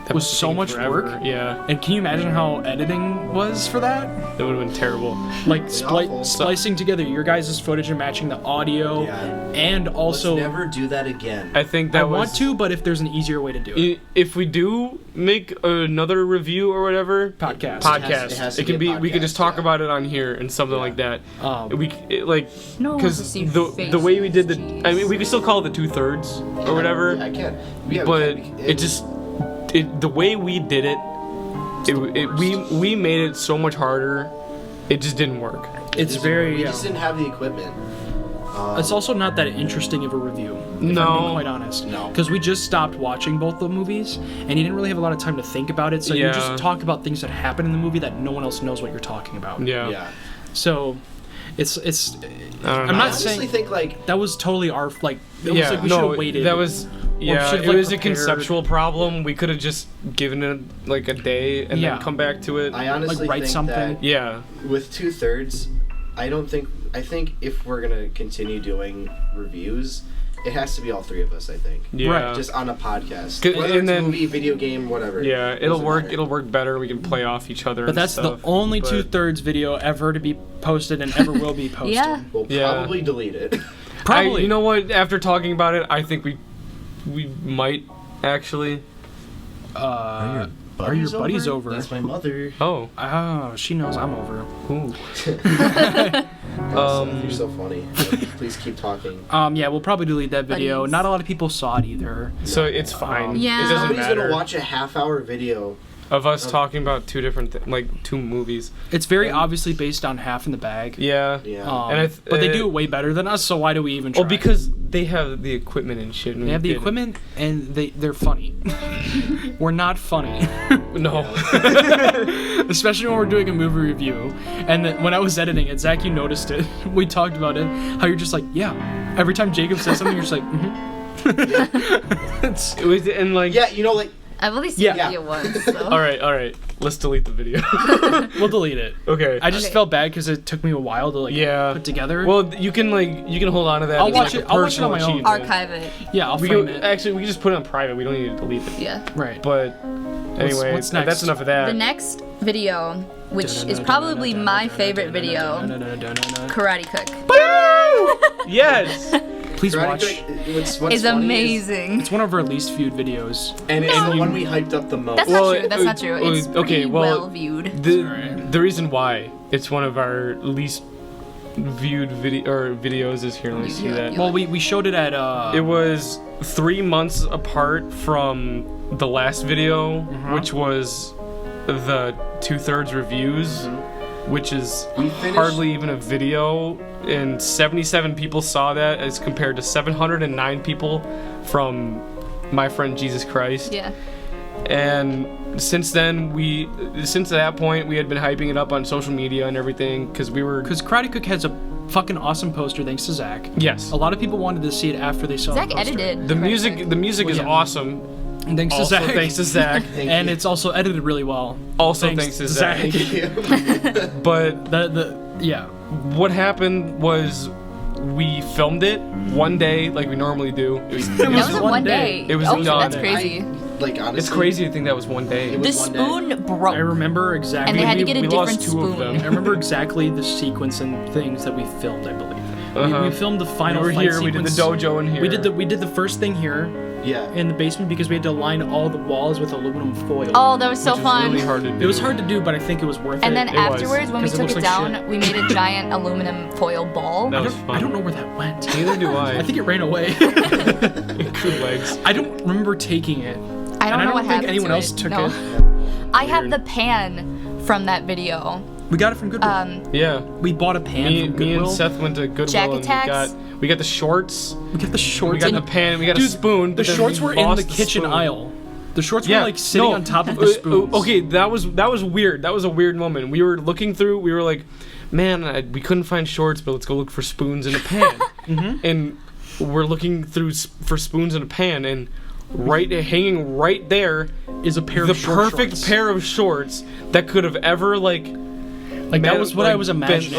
That was so taking much forever. work. Yeah, And can you imagine how editing was for that? that would have been terrible. Like awful. splicing together your guys' footage and matching the audio, Yeah. and also Let's never do that again. I think that I was. want to, but if there's an easier way to do it. If we do make another review or whatever, Podcast. It has to it can be be. a We can just podcast, talk yeah. about it on here and something like that. Like No one wants to because see the way we did the. faces, I mean, we could still call it the 2/3 or whatever. Yeah, I can. Yeah, But we can. it just the way we did it, we made it so much harder. It just didn't work. It's very. We just didn't have the equipment. It's also not that interesting of a review. If I'm No. being quite honest. No. Because we just stopped watching both the movies, and you didn't really have a lot of time to think about it. So you Yeah. just talk about things that happen in the movie that no one else knows what you're talking about. Yeah. Yeah. So, it's. I don't know. I'm I not honestly saying think like that was totally our like. It was Yeah. like we should No. have waited. That was. Yeah. should've, It like, was a prepared. conceptual problem. We could have just given it like a day and Yeah. then come back to it. I honestly write think something. that Yeah. with 2/3, I think if we're gonna continue doing reviews, it has to be all three of us. I think. Yeah. Right. Just on a podcast, 'Cause- whether and it's then- movie, video game, whatever. Yeah. It'll Doesn't work. matter. It'll work better. We can play off each other. But and that's the stuff. only But- 2/3 video ever to be posted and ever will be posted. Yeah. We'll Yeah. probably delete it. Probably. You know what? After talking about it, I think we might actually. Are your buddies over? That's my mother. Oh. Oh, she knows I'm over. Ooh. You're so funny. please keep talking. Yeah, we'll probably delete that video. Buddies. Not a lot of people saw it either. So it's fine. Yeah. It doesn't Somebody's matter. gonna watch a half-hour video. Of us talking about two different, two movies. It's very obviously based on Half in the Bag. Yeah. Yeah. And but they do it way better than us, so why do we even try? Well, because they have the equipment and shit. And they have the didn't. equipment and they're funny. We're not funny. No. Especially when we're doing a movie review. And then when I was editing it, Zach, you noticed it. We talked about it. How you're just like, yeah. Every time Jacob says something, you're just like, It was, and like... Yeah, you know, like... I've only seen the video once, so. All right. Let's delete the video. We'll delete it. Okay. I just felt bad because it took me a while to put together. Well, you can hold on to that. I'll as, watch like, it- a I'll watch it on personal my own. achievement. Archive it. Yeah, I'll We frame can, it. actually, we can just put it on private. We don't need to delete it. Yeah. Right. But anyway, what's next? that's enough of that. The next video, which is probably my favorite video, Karate Cook, Yes. Please Karate watch. Cook, what's is funny amazing. It's one of our least viewed videos. And it's the one we hyped up the most. That's not true. That's not true. It's pretty well viewed. The reason why it's one of our least viewed videos is here. Let me see that. Well, we showed it at It was 3 months apart from the last video, which was the 2/3 reviews, which is hardly even a video. And 77 people saw that as compared to 709 people from My Friend Jesus Christ. Yeah. And since that point, we had been hyping it up on social media and everything because Karate Cook has a fucking awesome poster thanks to Zack. Yes. A lot of people wanted to see it after they saw Zach the poster. edited The music is awesome. Thanks to Also Zack. thanks to Zack. And it's also edited really well. Also thanks to Zack. But yeah. what happened was we filmed it one day like we normally do. It was That was in one day. It was oh, done. that's crazy. Honestly, it's crazy to think that was one day. The spoon broke. I remember exactly. And they had to get a we different lost two of spoon. them. I remember exactly the sequence and things that we filmed, I believe. Uh-huh. We filmed the final We were fight here, sequence. we did the dojo in here. We did the first thing here Yeah. in the basement because we had to line all the walls with aluminum foil. Oh, that was so Which fun. was really hard to do. It was hard to do, but I think it was worth And it. then It was, afterwards, when we 'cause it took looks it like down, shit. we made a giant aluminum foil ball. That was fun. I don't know where that went. Neither do I. I think it ran away. Good legs. I don't remember taking it. I don't And know what think happened anyone to else it. took No. it. I have the pan from that video. We got it from Goodwill. Yeah. We bought a pan Me from Goodwill. and Seth went to Goodwill Jack and Attacks. we got the shorts. We got the shorts. We got the pan. We got a spoon. The but then shorts we were in lost the kitchen spoon. aisle. The shorts were like sitting no, on top of the spoons. Okay, that was weird. That was a weird moment. We were looking through. We were like, man, we couldn't find shorts, but let's go look for spoons in a pan. And we're looking through for spoons in a pan, and hanging right there is a pair the of short perfect shorts. pair of shorts that could have ever Like that was what I was imagining.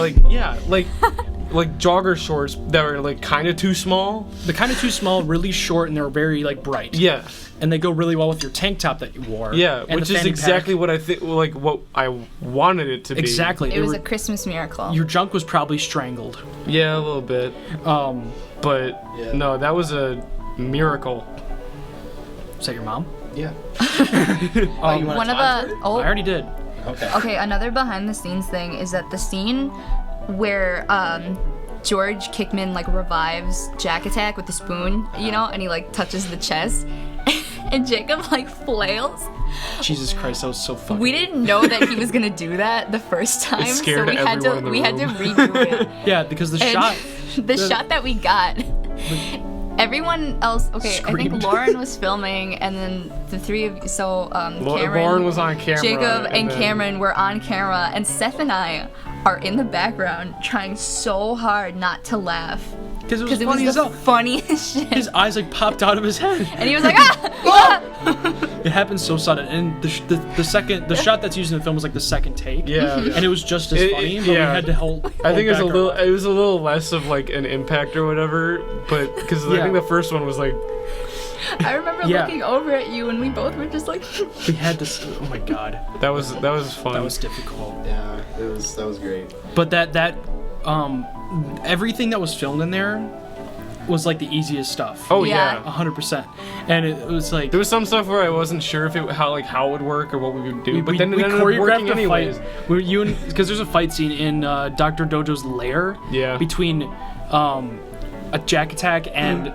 like jogger shorts that were like kind of too small. They're kind of too small, really short, and they're very like bright. Yeah. And they go really well with your tank top that you wore. Yeah, and which the is fanny exactly pack. what I think, like what I wanted it to be. Exactly. It was a Christmas miracle. Your junk was probably strangled. Yeah, a little bit. But Yeah. no, that was a miracle. Is that your mom? Yeah. One of the I already did. Okay, another behind the scenes thing is that the scene where George Kickman like revives Jack Attack with the spoon, you know, and he like touches the chest, and Jacob like flails. Jesus Christ, that was so funny. We didn't know that he was gonna do that the first time, so scared we had to everyone in the room. redo it. Yeah, because the And shot. the shot that we got. Everyone else, okay, I Screamed. think Lauren was filming, and then the three of you, so Cameron, Lauren was on camera. Jacob, and then- Cameron were on camera, and Seth and I are in the background trying so hard not to laugh. Because it was Because it funny was as the hell. funniest shit. His eyes like popped out of his head. And he was like, ah! It happened so sudden. And the shot that's used in the film was like the second take. Yeah. And it was just as funny, but we had to hold I think it was back it was a little less of like an impact or whatever, but because I Yeah. think the first one was like I remember Yeah. looking over at you, and we both were just like, We had to. Oh my god, that was fun. that was difficult. Yeah. That was great. But everything that was filmed in there was like the easiest stuff. Oh Yeah. yeah. 100%. And it was like There was some stuff where I wasn't sure if how it would work or what we would do, but then it we ended up working choreographed a anyways. fight. Because there's a fight scene in Dr. Dojo's lair. Yeah. Between a Jack Attack and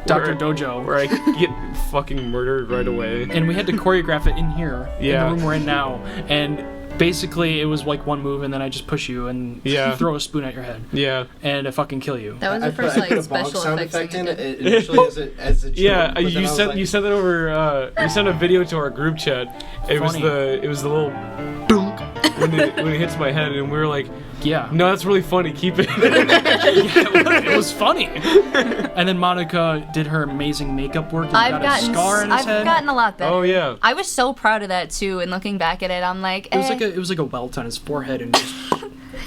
Dr. Dojo. Where I get fucking murdered right away. And we had to choreograph it in here, in the room we're in now. And basically, it was like one move, and then I just push you and throw a spoon at your head. Yeah. And I fucking kill you. That was the first like special sound effects effect thing in I it did. initially as a joke. Yeah, but then you I was sent like, you sent it over. You sent a video to our group chat. It was the little dunk when it hits my head, and we were like, yeah, no, that's really funny. Keep it. It was funny. And then Monica did her amazing makeup work and got a scar in his head. I've gotten a lot better. Oh yeah. I was so proud of that too. And looking back at it, I'm like, it was like a welt on his forehead, and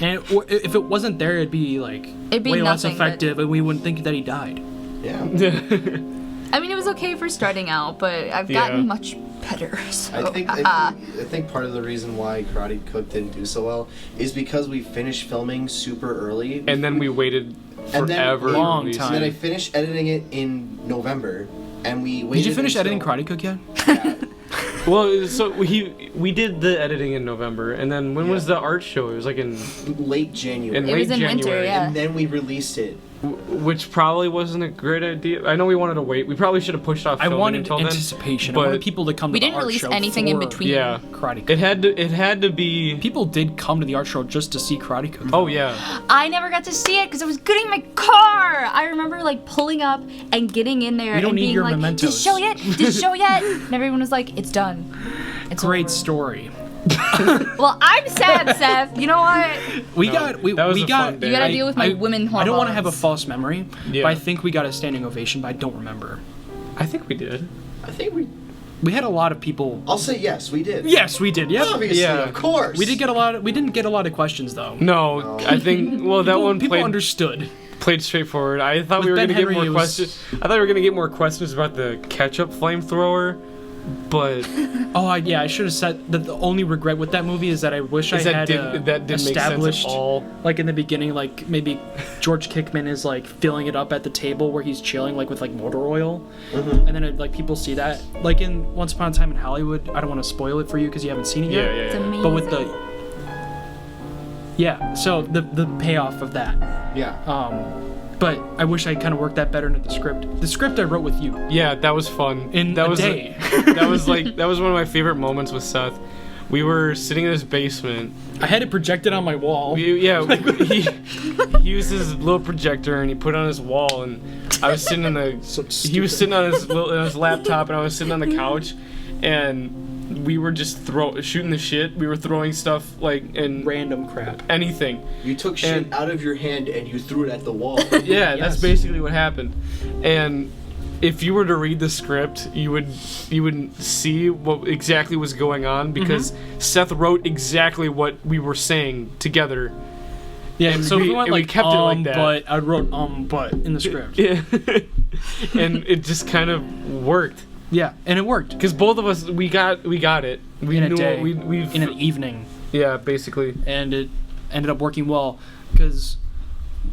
if it wasn't there, it'd be like way less effective, and we wouldn't think that he died. Yeah. I mean, it was okay for starting out, but I've gotten much better. So. I think part of the reason why Karate Cook didn't do so well is because we finished filming super early. And then we waited forever. Long time. And then I finished editing it in November, and we waited. Did you finish editing Karate Cook yet? Yeah. Well, so we did the editing in November, and then when was the art show? It was like in late January. It was in winter, yeah. And then we released it. Which probably wasn't a great idea. I know we wanted to wait. We probably should have pushed off filming until then. Anticipation. I wanted people to come to the art show. We didn't release anything in between. Yeah. Karate Cook. It had to be. People did come to the art show just to see Karate Cook. Oh yeah. I never got to see it because I was getting my car. I remember like pulling up and getting in there and being like, mementos. "Did it show yet? Did it show yet?" And everyone was like, "It's done. It's Great over." story. Well, I'm sad, Seth. You know what? We got. You gotta deal with my women hormones. I don't want to have a false memory, Yeah. but I think we got a standing ovation, but I don't remember. I think we did. I think we had a lot of people. I'll say yes, we did. Yes, we did. Yeah. Obviously, of course. We did get a lot. We didn't get a lot of questions though. No, I think. Well, that one people understood. Played straightforward. I thought we were gonna get more questions. I thought we were gonna get more questions about the ketchup flamethrower. But I should have said that the only regret with that movie is that I wish I had established, like in the beginning, like maybe George Kickman is like filling it up at the table where he's chilling, like with like motor oil, and then like people see that, like in Once Upon a Time in Hollywood. I don't want to spoil it for you because you haven't seen it yet. It's amazing. But with so the payoff of that. Yeah. But I wish I kind of worked that better into the script. The script I wrote with you. Yeah, that was fun. That was a day. That was one of my favorite moments with Seth. We were sitting in his basement. I had it projected on my wall. He used his little projector and he put it on his wall, and I was sitting he was sitting on his laptop, and I was sitting on the couch, and we were just shooting the shit. We were throwing stuff like and random crap. Anything. You took shit out of your hand and you threw it at the wall. Yeah, that's basically what happened. And if you were to read the script, you would see what exactly was going on, because Seth wrote exactly what we were saying together. Yeah, and so we kept it like that. But I wrote but in the script. Yeah. And it just kind of worked. Yeah, and it worked because both of us we got it. We in knew a day, in an evening. Yeah, basically. And it ended up working well because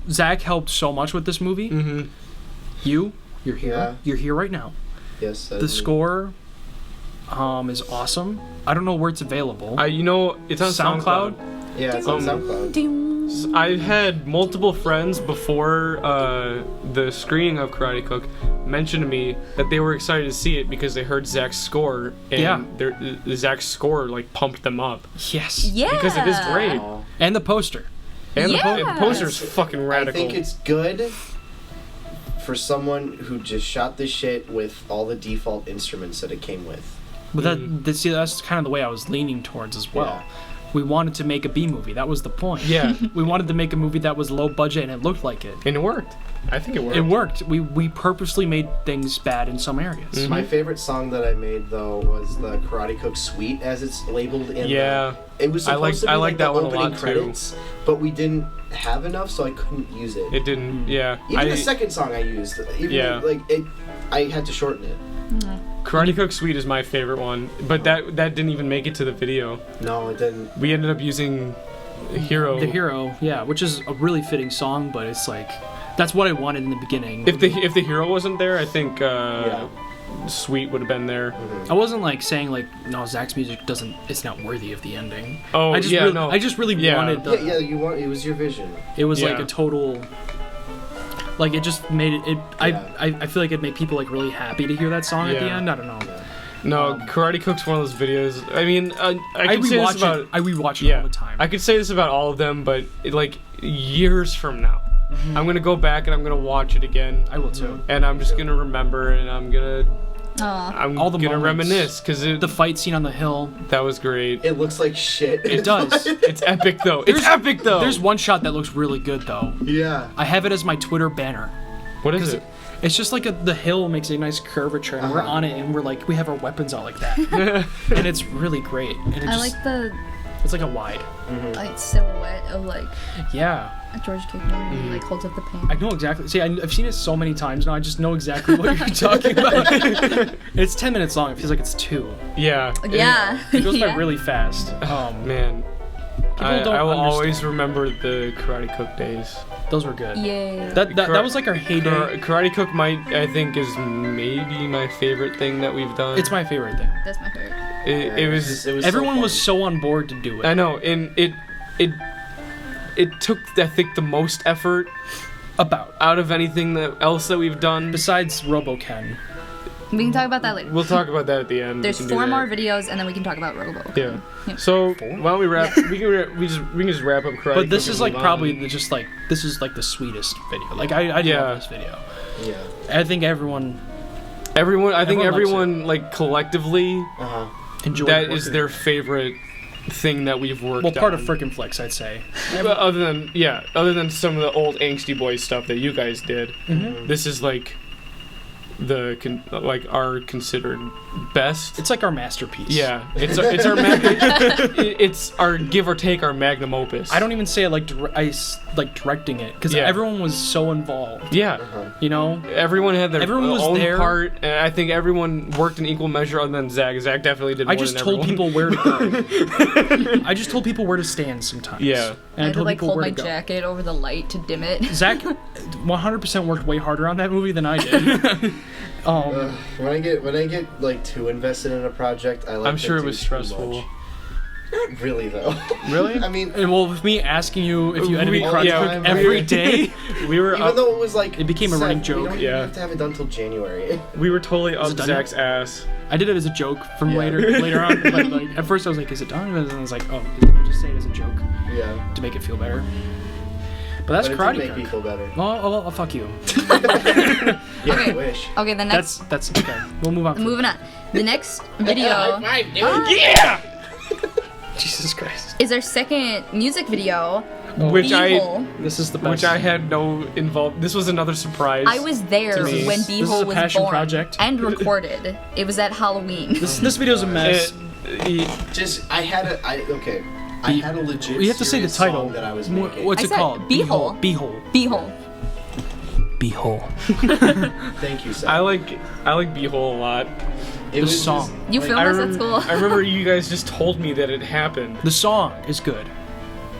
Zack helped so much with this movie. Mm-hmm. You're here. Yeah. You're here right now. Yes. The score is awesome. I don't know where it's available. It's on SoundCloud. Yeah, it's on SoundCloud. I've had multiple friends before the screening of Karate Cook mention to me that they were excited to see it because they heard Zack's score, and Zack's score like pumped them up. Yes. Yeah. Because it is great. And the poster. And the poster's fucking radical. I think it's good for someone who just shot this shit with all the default instruments that it came with. But that's kind of the way I was leaning towards as well. Yeah. We wanted to make a B movie. That was the point. Yeah. We wanted to make a movie that was low budget and it looked like it. And it worked. I think it worked. It worked. We purposely made things bad in some areas. Mm-hmm. My favorite song that I made though was the Karate Cook Suite, as it's labeled in. Yeah. It was supposed to be like that the one opening a lot credits, too. but we didn't have enough, so I couldn't use it. It didn't. Yeah. Even the second song I used. I had to shorten it. Karate Cook Suite is my favorite one, but that didn't even make it to the video. No, it didn't. We ended up using Hero. The Hero, yeah, which is a really fitting song, but it's like that's what I wanted in the beginning. If the Hero wasn't there, I think Sweet would have been there. I wasn't like saying like no, Zack's music it's not worthy of the ending. Oh, I just really wanted it was your vision. It was like a total Like it just made it. I feel like it made people like really happy to hear that song at the end. I don't know. Yeah. No, Karate Cook's one of those videos. I mean, I could say this about. I rewatch it all the time. I could say this about all of them, but like years from now, I'm gonna go back and I'm gonna watch it again. I will too. And I'm just gonna remember, and I'm gonna all the gonna moments. reminisce because The fight scene on the hill. that was great. It looks like shit. It does. It's epic though. It's epic though. There's one shot that looks really good though. Yeah. I have it as my Twitter banner. What is it? It's just like the hill makes a nice curvature, and we're on it, and we're like, we have our weapons out like that, and it's really great. And it I just, like the it's like a wide. like silhouette of like Yeah, George Clooney when he like holds up the pen. I know exactly. See, I've seen it so many times now. I just know exactly what you're talking about. It's 10 minutes long. It feels like it's 2. Yeah. Yeah. It goes by Yeah. really fast. Man. I don't will understand. always remember the Karate Cook days. Those were good. Yay. That was like our heyday. Karate Cook I think is maybe my favorite thing that we've done. It's my favorite thing. That's my favorite. It was Everyone so was so on board to do it. I know, and it took I think the most effort out of anything else that we've done. Besides RoboKen. We can talk about that later. We'll talk about that at the end. There's We can do 4 that. more videos, and then we can talk about Robo. Yeah. So why don't we wrap? we can just wrap up Karate. But this Cook is and like move probably on. this is like the sweetest video. Like I love this video. Yeah. I think everyone everyone like collectively enjoyed that working. is their favorite thing that we've worked on. Well, part of Frickin Flicks, I'd say. Other than some of the old Angsty Boys stuff that you guys did, this is like our considered best. It's like our masterpiece. Yeah, it's our it's our give or take our magnum opus. I don't even say I like directing it because everyone was so involved. Yeah, you know, everyone had their everyone was own there. part, and I think everyone worked in equal measure. Other than Zack. Zack definitely did. I More just than told everyone. people where to go. I just told people where to stand sometimes. Yeah, and I had to told like people hold where my to go. jacket over the light to dim it. Zack 100% worked way harder on that movie than I did. When I get like too invested in a project, I like. I'm sure to it was do too stressful. much. Not really though. Really? I mean, And well, with me asking you if you edited Karate Cook yeah, every day, we were even though it was like it became a Seth, running we joke. don't even have to have it done till January. we were totally up it done Zack's ass. I did it as a joke from Yeah. later on. Like, at first I was like, is it done? And then I was like, oh, just say it as a joke Yeah. to make it feel better. But that's But it Karate did make Cook. me feel better. Oh, fuck you. Yeah, Okay. I wish. Okay, the next. That's okay. We'll move on. Moving on. The next video Yeah. Jesus Christ. is our second music video. Which Beehole. This is the best. Which I had no involved. This was another surprise. I was there To me. when This is Beehole a was passion born project. and recorded. It was at Halloween. This video's a mess. I had a legit. You have to say the serious title. song that I was Wh- making. What's I it said called? Beehole. Beehole. Beehole. Beehole. Thank you, Seth. I like Beehole a lot. It the was song. just, You like, filmed I us at remember, school. I remember you guys just told me that it happened. The song is good.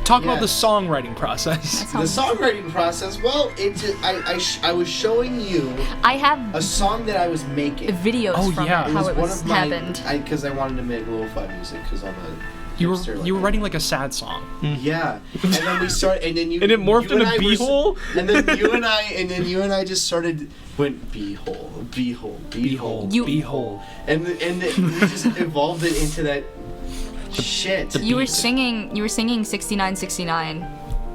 Talk about the Yes. songwriting process. That's The how- songwriting process. Well, I was showing you I have a song that I was making. videos Oh, from yeah. it, how it one was of my, happened. because I wanted to make lo-fi music because I'm a You hipster were like you were that. writing like a sad song. Yeah, and then we started, and then you And it morphed you and into I were s- Beehole? and then you and I just started went Beehole, Beehole, Beehole, You- Beehole. and we just evolved it into that shit. You were beat. singing 6969.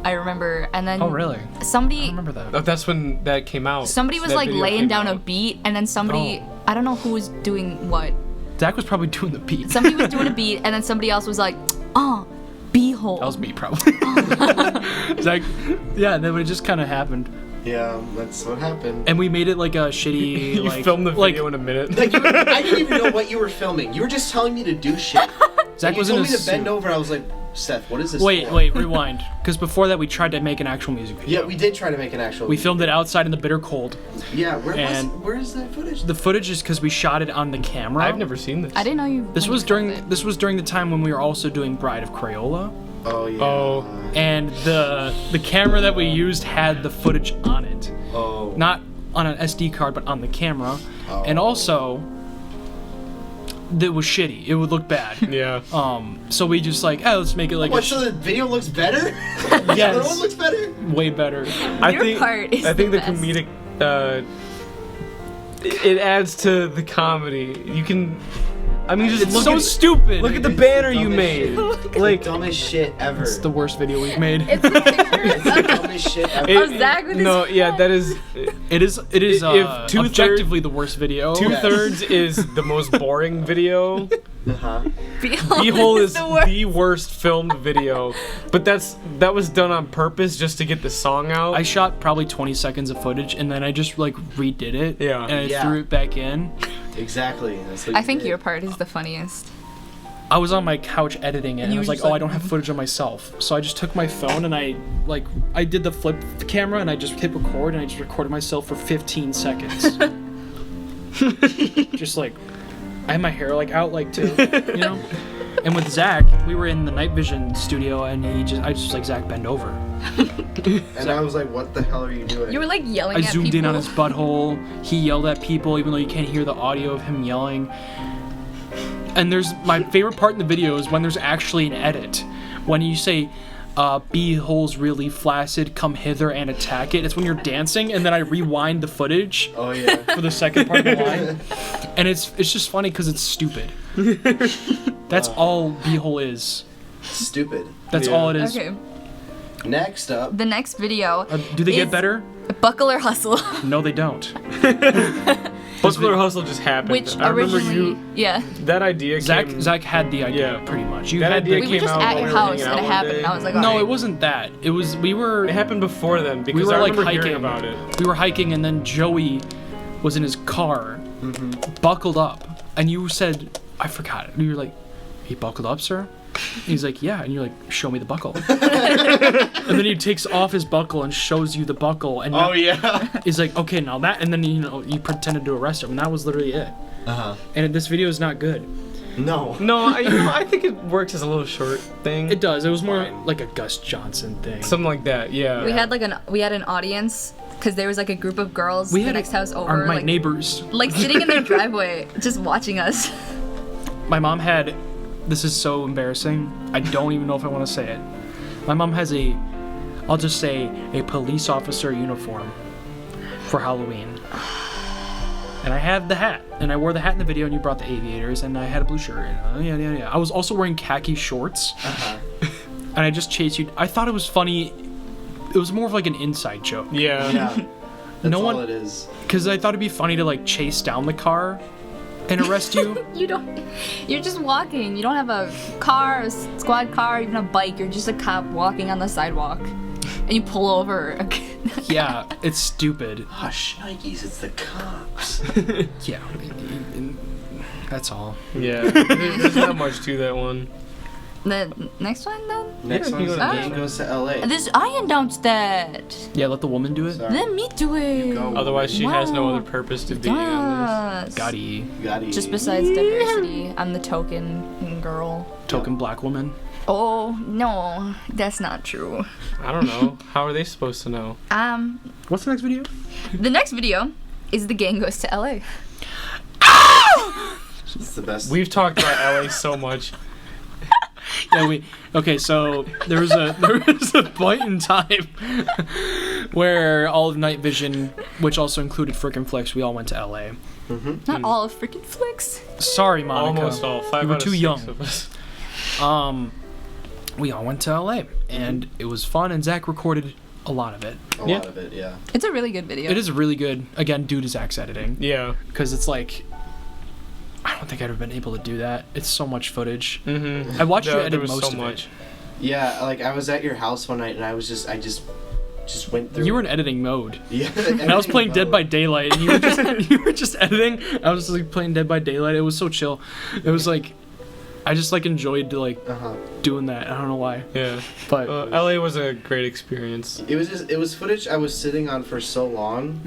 I remember, and then Oh really? I somebody remember that. Oh, that's when that came out. somebody was That like video laying came down a out. beat, and then somebody Oh. I don't know who was doing what. Zach was probably doing the beat. Somebody was doing a beat, and then somebody else was like, Beehole. That was me probably. Zach, yeah. Then it just kind of happened, Yeah, that's what happened. and we made it like a shitty. You like, filmed the like, video in a minute. Like I didn't even know what you were filming. You were just telling me to do shit. Zach And was you in told a me to bend suit. over. I was like, Seth, what is this? Wait, for? rewind. Because before that, we tried to make an actual music video. Yeah, we did try to make an actual. We filmed it outside in the bitter cold. Yeah, and- where is that footage? The footage is because we shot it on the camera. I've never seen this. I didn't know you. This when was you during filmed it. this was during the time when we were also doing Bride of Crayola, Oh yeah. Oh. and the camera that we used had the footage on it, Oh. not on an SD card, but on the camera, Oh. and also that was shitty. It would look bad. Yeah. So we just like, let's make it like What, so the video looks better? Yes. The other one looks better? way better. I Your think part is I think the the best. comedic it adds to the comedy. You can I mean just It's look so at stupid. look at the It's banner the you dumbest made. shit. Like Dumbest shit ever. It's the worst video we've made. It's the picture It's the dumbest shit ever. of Zack with his no, yeah, friend. that is It is if two-thirds- objectively the worst video. 2/3 is the most boring video. Uh-huh. B-hole is the worst. the worst filmed video, but that was done on purpose just to get the song out. I shot probably 20 seconds of footage and then I just like redid it. Yeah. And I Yeah. threw it back in. Exactly. That's what I you think did. your part is the funniest. I was on my couch editing it and You I was were like, just oh, like, I don't have footage of myself. So I just took my phone and I did the flip camera and I just hit record and I just recorded myself for 15 seconds. Just like, I had my hair like out like too, you know? And with Zack, we were in the night vision studio and I just like, Zack, bend over. And I was like, what the hell are you doing? You were like yelling I at zoomed people. in on his butthole. He yelled at people, even though you can't hear the audio of him yelling. And there's my favorite part in the video is when there's actually an edit. When you say, "B-hole's really flaccid, come hither and attack it." It's when you're dancing, and then I rewind the footage Oh, yeah. for the second part of the line, and it's just funny because it's stupid. That's all B-hole is. Stupid. That's Yeah. all it is. Okay. Next up. The next video. Do they get is better? Buckle or Hustle, No, they don't. Buckler Hustle just happened. which I remember originally, yeah, that idea came. Zach had the idea Yeah. pretty much. You That had idea we the, were came just out at when your we were house hanging and it out one happened, day. and I was like, no, alright. it wasn't that. It was we were It happened before then because we were I like remember hiking. hearing about it. We were hiking, and then Joey was in his car, buckled up, and you said, "I forgot it." And you were like, "He buckled up, sir?" And he's like, "Yeah," and you're like, "Show me the buckle." And then he takes off his buckle and shows you the buckle, and Oh, yeah. he's like, "Okay, now that," and then you pretended to arrest him, and that was literally it. Uh-huh. And this video is not good. No. No, I think it works as a little short thing. It does. It was more Fine. like a Gus Johnson thing. Something like that. Yeah. We had an audience because there was like a group of girls We the had next house over, my like, neighbors. like sitting in their driveway, just watching us. My mom had, this is so embarrassing, I don't even know if I want to say it. My mom has I'll just say, a police officer uniform for Halloween. And I had the hat, and I wore the hat in the video, and you brought the aviators, and I had a blue shirt, and yeah. I was also wearing khaki shorts, Uh-huh. and I just chased you. I thought it was funny. It was more of like an inside joke. Yeah. Yeah. That's No all one- it is. Because I thought it'd be funny to like chase down the car and arrest you. You're just walking. You don't have a car, a squad car, even a bike. You're just a cop walking on the sidewalk, and you pull over. Yeah, it's stupid. Hush, Nikes, it's the cops. Yeah, that's all. Yeah. There's not much to that one. The next one then? Next Yeah, one's you the go game goes to LA. This I announced that. Yeah, let the woman do it. Sorry. Let me do it. go. Otherwise, she has no Wow. other purpose to being on Yes. Gotti, Gotti. Just besides diversity, I'm the token girl. token black woman. Oh no, that's not true. this. I don't know. How are they supposed to know? What's the next video? The next video is the gang goes to LA. It's the best. We've talked about LA so much. Yeah, okay, so there was a point in time where all of Night Vision, which also included Frickin Flicks, we all went to LA. Not all of Frickin Flicks. Sorry, Monica. Almost all. 5 You were out of too 6 young. of us. We all went to LA, and it was fun, and Zach recorded a lot of it. A lot of it, yeah. It's a really good video. It is really good, again, due to Zach's editing, Yeah. because it's like, I don't think I'd have been able to do that. It's so much footage. Mm-hmm. I watched you There edit was most so of much. it. Yeah, like I was at your house one night and I just went through. You were in editing mode. Yeah. And I was playing Dead by Daylight, and you were just editing. I was like playing Dead by Daylight. It was so chill. It was like, I just like enjoyed like doing that. I don't know why, Yeah. but LA was a great experience. It was footage I was sitting on for so long,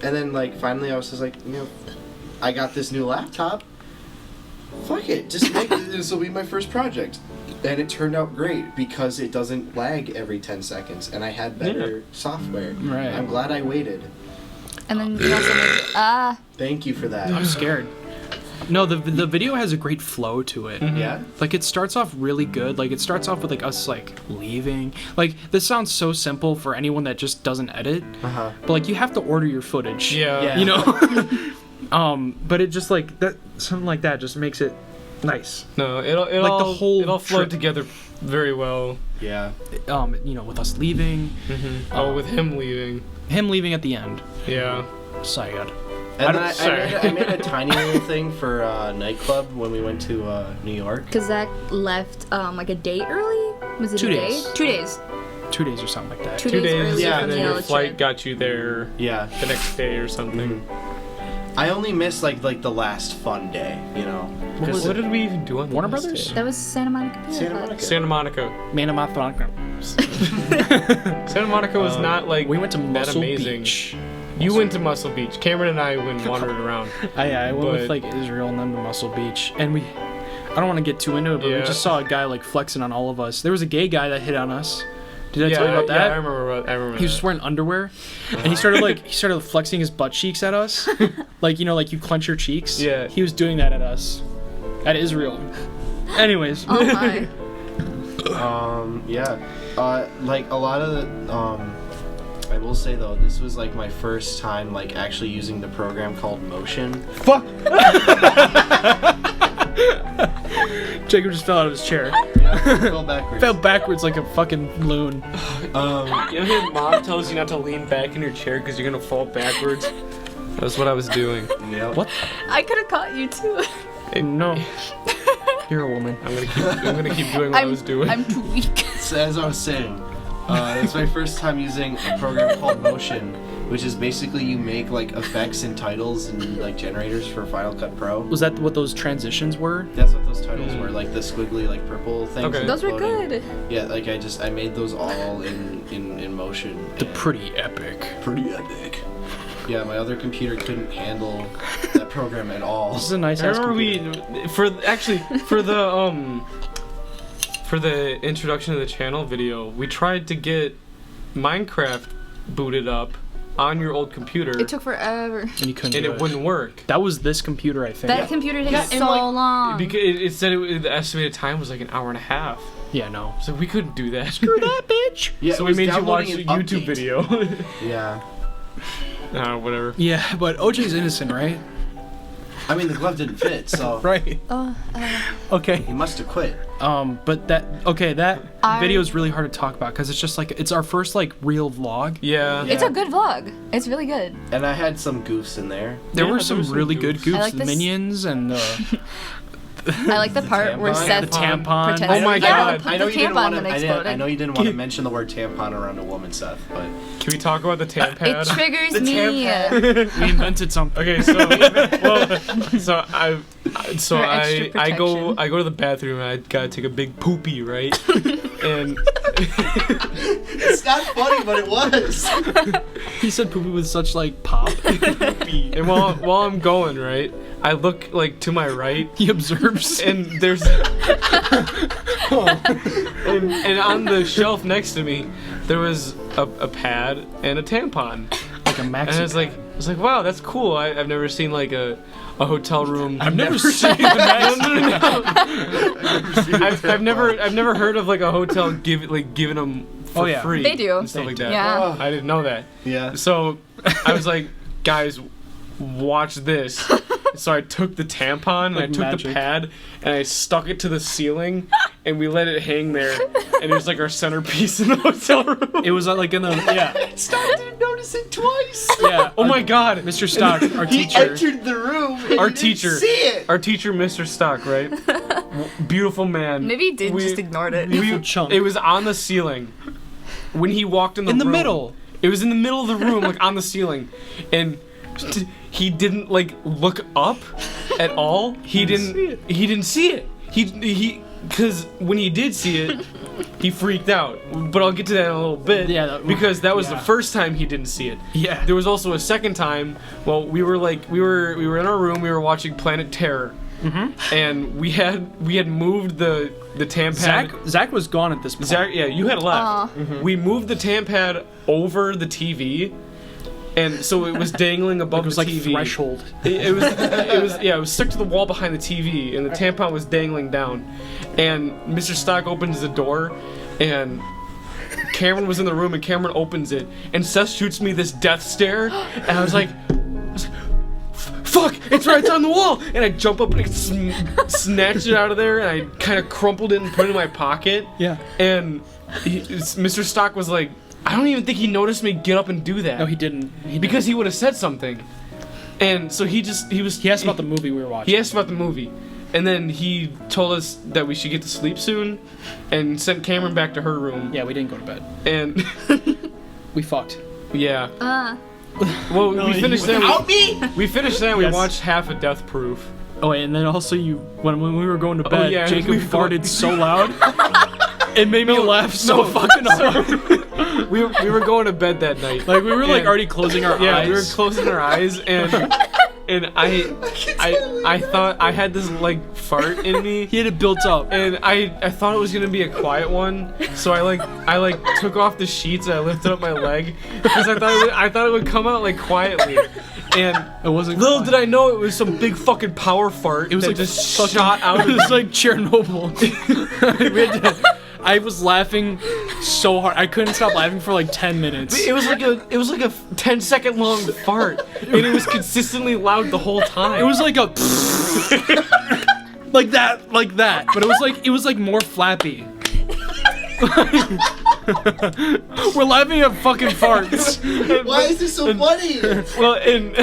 and then like finally I was just like, I got this new laptop. Fuck it, just make this will be my first project, and it turned out great because it doesn't lag every 10 seconds, and I had better software. Right. I'm glad I waited. And then you also made Thank you for that. I'm scared. No, the video has a great flow to it. Yeah. Like it starts off really good. Like it starts off with like us like leaving. Like this sounds so simple for anyone that just doesn't edit. But like you have to order your footage. Yeah. You know. But it just like that something like that just makes it nice. No, it all flowed together very well. Yeah. You know, with us leaving. With him leaving. Him leaving at the end. Yeah. Sad. And then I made a tiny little thing for nightclub when we went to New York. Because Zach left like a day early? Was it 2 a days. day? 2 days. 2 days or something like that. 2 2 days days, early yeah, from and the then your other flight trip. got you there Yeah. the next day or something. I only missed like the last fun day, you know. What did we even do on the Warner last Brothers? day? That was Santa Monica. Santa Monica. Santa Monica. Man of my thought. Santa Monica was not like We went to that Muscle amazing. Beach. You went to Muscle Beach. Cameron and I went wandering around. I went with But- like Israel and them to Muscle Beach, and I don't want to get too into it, but we Yeah. just saw a guy like flexing on all of us. There was a gay guy that hit on us. Did I tell you about that? Yeah, I remember. He was just wearing underwear, and he started flexing his butt cheeks at us, like like you clench your cheeks. Yeah. He was doing that at us, at Israel. Anyways. Oh my. Yeah. Like a lot of the I will say though, this was like my first time like actually using the program called Motion. Fuck. Jacob just fell out of his chair. Yeah, fell backwards. Fell backwards like a fucking loon. You know, your mom tells you not to lean back in your chair because you're gonna fall backwards. That's what I was doing. Yeah. What? I could have caught you too. No. You're a woman. I'm gonna keep doing what I was doing. I'm too weak. So as I was saying, it's my first time using a program called Motion, which is basically you make like effects and titles and like generators for Final Cut Pro. Was that what those transitions were? That's what those titles were, like the squiggly like purple things. Okay. Those were floating. good. Yeah, like I made those all in Motion. The and pretty epic. pretty epic. Yeah, my other computer couldn't handle that program at all. This is a nice I ass remember computer. for the introduction of the channel video, we tried to get Minecraft booted up on your old computer, It took forever. And you couldn't and do it wouldn't work. That was this computer, I think. That computer takes and, so like, long. Because it said the estimated time was like an hour and a half. Yeah, no. So we couldn't do that. Screw that, bitch! Yeah, So it we was made you watch downloading a an YouTube update. video. Yeah. Whatever. Yeah, but OJ's innocent, right? I mean, the glove didn't fit, so Right. Oh, Okay. he must have quit. But that I- video is really hard to talk about because it's just like it's our first like real vlog. Yeah. it's a good vlog. It's really good. And I had some goofs in there. There Yeah, were there some were some really goofs. good goofs, I like this- minions and I like the part where tampon. Seth the tampon. pretends. Oh my yeah, God. Put I know the you didn't tampon want and to. exploded. I know you didn't want to mention the word tampon around a woman, Seth, but Can we talk about the tampon? It triggers The me. tampon. we invented something. Okay, so For extra I go protection. to the bathroom and I gotta take a big poopy, right? And it's not funny, but it was. He said poopy with such like pop. and while I'm going, right, I look like to my right He observes. and there's and on the shelf next to me there was a pad and a tampon. Like a maxi. And I was like, wow, that's cool. I've never seen like a hotel room. I've never seen the maxi. I've never heard of like a hotel giving them for Oh, yeah. free. They do. And stuff like that. Yeah. I didn't know that. Yeah. So I was like, guys, watch this. So I took the tampon and Like I took magic. the pad and I stuck it to the ceiling and we let it hang there. And it was like our centerpiece in the hotel room. It was like in the Started to notice it twice. yeah. Oh my God, Mr. Stock, our He teacher. entered the room. And Our he didn't teacher. See it. Our teacher, Mr. Stock, right? Beautiful man. Maybe he did just ignored it. Beautiful chunk. It was on the ceiling. When he walked in the In the room, middle. It was in the middle of the room, like on the ceiling, and he didn't like look up at all. He didn't see it. He because when he did see it, he freaked out. But I'll get to that in a little bit. Yeah, because that was the yeah. first time he didn't see it. Yeah. There was also a second time. Well, we were in our room. We were watching Planet Terror. And we had moved the tampon. Zach was gone at this point. Zach, yeah, you had left. We moved the tampad over the TV, And so it was dangling above It was the like TV. threshold. It was stuck to the wall behind the TV, and the tampon was dangling down. And Mr. Stock opens the door, and Cameron was in the room, and Cameron opens it, and Seth shoots me this death stare, and I was like, fuck, it's right on the wall! And I jump up and I snatched it out of there, and I kind of crumpled it and put it in my pocket. Yeah. And Mr. Stock was like, I don't even think he noticed me get up and do that. No, he didn't. Because he would have said something. And so he asked about the movie we were watching. He asked about the movie. And then he told us that we should get to sleep soon and sent Cameron back to her room. Yeah, we didn't go to bed. And we fucked. Yeah. Well, No, we finished that. Without me? We finished that. We Yes. watched half of Death Proof. Oh, and then also when we were going to bed, yeah, Jacob we farted so loud. It made me laugh so fucking hard. We were going to bed that night. Like we were like And- already closing our Yeah, eyes. we were closing our eyes, and I thought I had this like fart in me. He had it built up. And I thought it was gonna be a quiet one, so I took off the sheets and I lifted up my leg because I thought it would come out like quietly, and It wasn't. little did I know it was some big fucking power fart. It was that like just fucking- shot out. It was like Chernobyl. I was laughing so hard. I couldn't stop laughing for like 10 minutes. It was like a 10-second long fart, and it was consistently loud the whole time. It was like a like that, but it was like more flappy. We're laughing at fucking farts. Why is this so funny? Well, and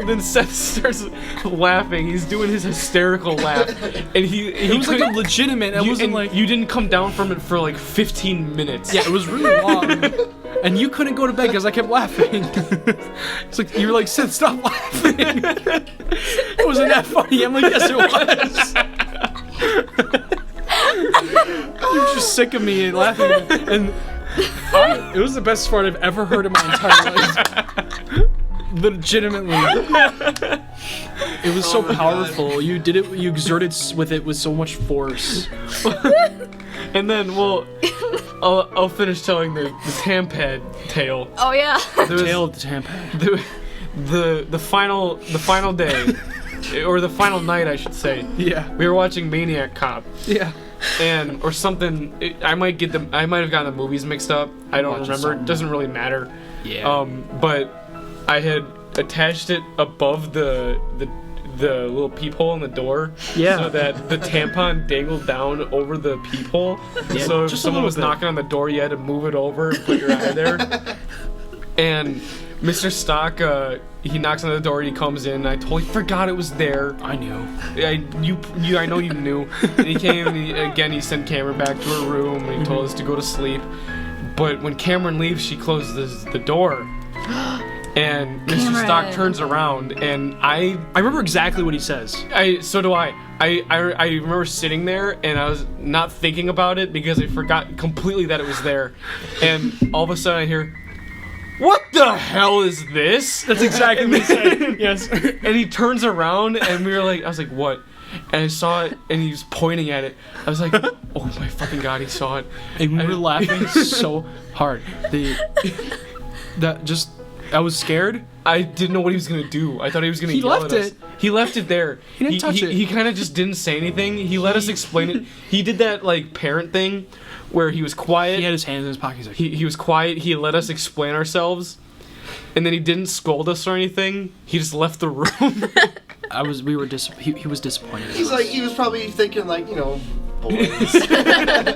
then Seth starts laughing. He's doing his hysterical laugh, and It was like a legitimate. It wasn't like you didn't come down from it for like 15 minutes. yeah, it was really long, and you couldn't go to bed because I kept laughing. It's like you were like, Seth, stop laughing. It wasn't that funny. I'm like, yes, it was. You're just sick of me laughing, and it was the best fart I've ever heard in my entire life. Legitimately, it was so powerful. You did it. You exerted with it with so much force. And then, well, I'll finish telling the Tampad tale. Oh yeah. There was Tail of the tampon. the final day, or the final night, I should say. Yeah. We were watching Maniac Cop. Yeah. Or something. I might have gotten the movies mixed up. I don't Watch remember. something. It doesn't really matter. Yeah. But I had attached it above the little peephole in the door. Yeah. So that the tampon dangled down over the peephole. Yeah, So if just a someone little was bit. knocking on the door, you had to move it over and put your eye there. And Mr. Stock, he knocks on the door. He comes in. I totally forgot it was there. I knew. I know you knew. And he came and he sent Cameron back to her room and he told us to go to sleep. But when Cameron leaves, she closes the door. And Mr. Stock Cameron. turns around and I remember exactly what he says. so do I. I remember sitting there and I was not thinking about it because I forgot completely that it was there. And all of a sudden I hear, "What the hell is this?" That's exactly what he said. Yes. And he turns around and I was like, "What?" And I saw it and he was pointing at it. I was like, "Oh my fucking god, he saw it." And we were laughing so hard. I was scared. I didn't know what he was gonna do. I thought he was gonna He yell left at us. it. He left it there. He didn't touch it. He kind of just didn't say anything. He let us explain it. He did that like parent thing where he was quiet. He had his hands in his pocket. He's like, He was quiet. He let us explain ourselves. And then he didn't scold us or anything. He just left the room. he was disappointed. in He's us. like, he was probably thinking like, boys.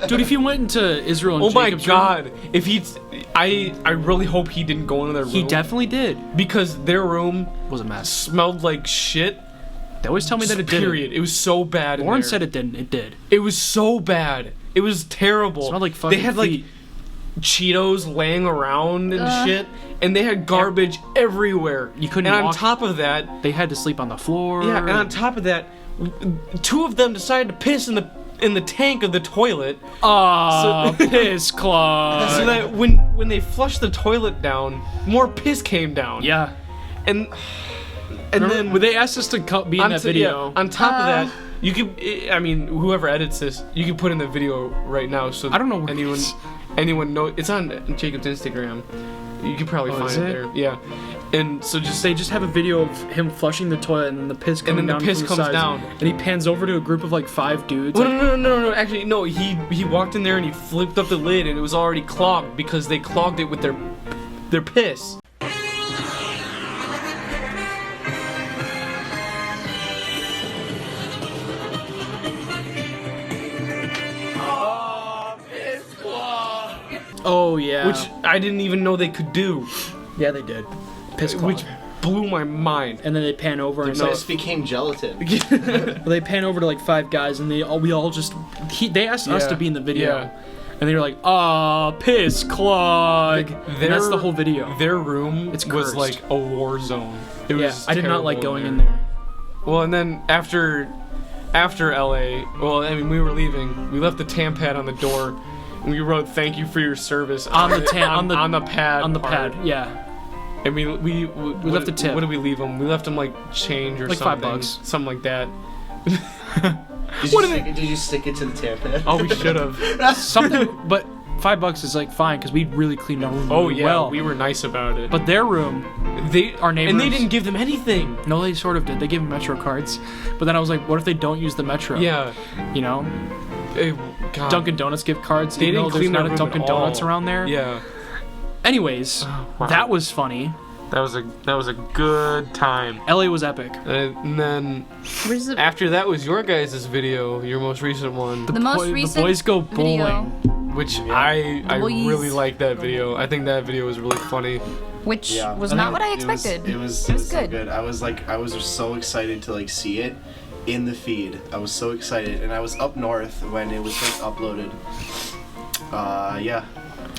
Dude, if he went into Israel and Oh my Jacob's room, god. If he I really hope he didn't go into their room. he definitely did. because their room Was a mess. smelled like shit. They always tell me that it did. Period. It was so bad. Lauren in there. said it didn't. It did. It was so bad. It was terrible. It smelled like fucking They had feet. like Cheetos laying around and shit, and they had garbage everywhere. You couldn't And on walk. top of that, They had to sleep on the floor. yeah, and on top of that, two of them decided to piss in the tank of the toilet, Aw, piss clog. so that when they flushed the toilet down, more piss came down. Yeah. And Remember, then when they asked us to be in that video. on top of that, you could, I mean, whoever edits this, you can put in the video right now. So I don't know where it anyone is. anyone know it's on Jacob's Instagram. You could probably find it there. Yeah. And so they just have a video of him flushing the toilet and then the piss coming down. And then the piss comes down. And he pans over to a group of like 5 dudes. Well, no. Actually, no. He walked in there and he flipped up the lid and it was already clogged because they clogged it with their piss. Oh yeah. Which I didn't even know they could do. Yeah, they did. Piss clog. Which blew my mind. And then they pan over and piss became gelatin. They pan over to like 5 guys and they asked us to be in the video. Yeah. And they were like, piss clog. And that's the whole video. Their room was like a war zone. It was I did not like going in there. Well, and then after LA, well, I mean, we were leaving. We left the pad on the door. And we wrote "Thank you for your service" on the pad. Yeah. And we left a tip. What did we leave them? We left them like change or like something. $5, something like that. Did you stick it to the pad? Oh, we should have. Something, but $5 is like fine because we really cleaned our room. Oh yeah, well. We were nice about it. But their room, our neighbors, and they didn't give them anything. No, they sort of did. They gave them Metro cards, but then I was like, what if they don't use the Metro? Yeah, you know. God. Dunkin' Donuts gift cards. They didn't clean there's not their a Dunkin' Donuts around there. Yeah. Anyways, that was funny. That was a good time. LA was epic. And then after that was your guys' video, your most recent one. The most recent The boys go bowling. video. Which I really liked that video. I think that video was really funny. Which was not what I expected. It was good. So good. I was so excited to like see it in the feed. I was so excited, and I was up north when it was first uploaded. Yeah,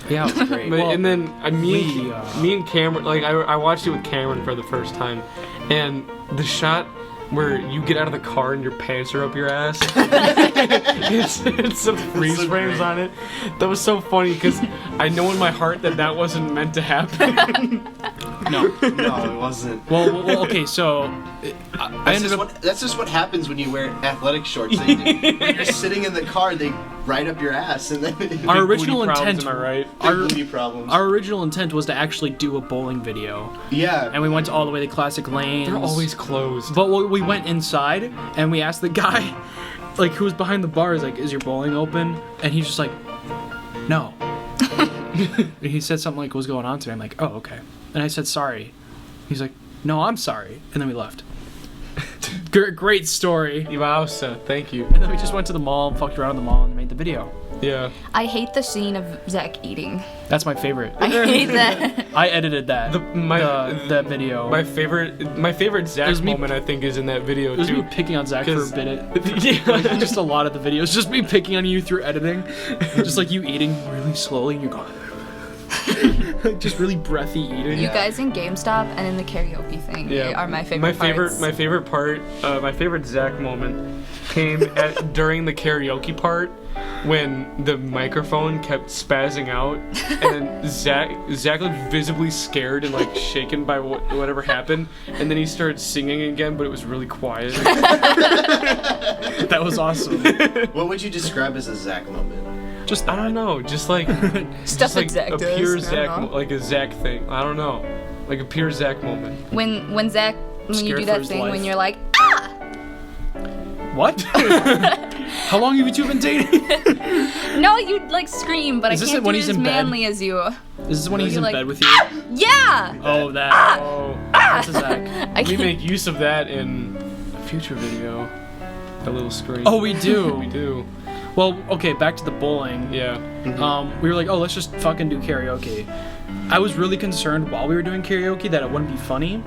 it was great. And then me and Cameron, like I watched it with Cameron for the first time, and the shot where you get out of the car and your pants are up your ass. it's some freeze frames on it. That was so funny because I know in my heart that wasn't meant to happen. No, it wasn't. Well, okay, so that's just what happens when you wear athletic shorts. When you're sitting in the car, they ride up your ass, and then our original intent, am I right? Our original intent was to actually do a bowling video. Yeah. And we went all the way to Classic Lanes. They're always closed. But we went inside and we asked the guy, like, who was behind the bar, like, "Is your bowling open?" And he's just like, "No." And he said something like, "What's going on today?" I'm like, "Oh, okay." And I said, "Sorry." He's like, "No, I'm sorry." And then we left. Great story. Wow, Seth, thank you. And then we just went to the mall, fucked around in the mall, and made the video. Yeah. I hate the scene of Zack eating. That's my favorite. I hate that. I edited that. That video. My favorite Zack moment, I think, is in that video too. It was me picking on Zack for a bit. Yeah. Like, just a lot of the videos, just me picking on you through editing, just like you eating really slowly, and you're going. Just really breathy eating. You guys in GameStop and in the karaoke thing are my favorite parts. My favorite part, my favorite Zack moment came during the karaoke part when the microphone kept spazzing out and Zack looked visibly scared and like shaken by whatever happened, and then he started singing again, but it was really quiet. That was awesome. What would you describe as a Zack moment? I don't know, just like stuff like Zack a does. pure Zack, like a Zack thing. I don't know, like a pure Zack moment. When Zack, when you do that thing, when you're like, ah! What? How long have you two been dating? No, you'd like scream, but I can't do it as manly as you. Is this when he's in bed with you? Yeah! Oh, that. That's a Zack. We make use of that in a future video. A little scream. Oh, we do. We do. Well, okay, back to the bowling. Yeah. We were like, oh, let's just fucking do karaoke. I was really concerned while we were doing karaoke that it wouldn't be funny,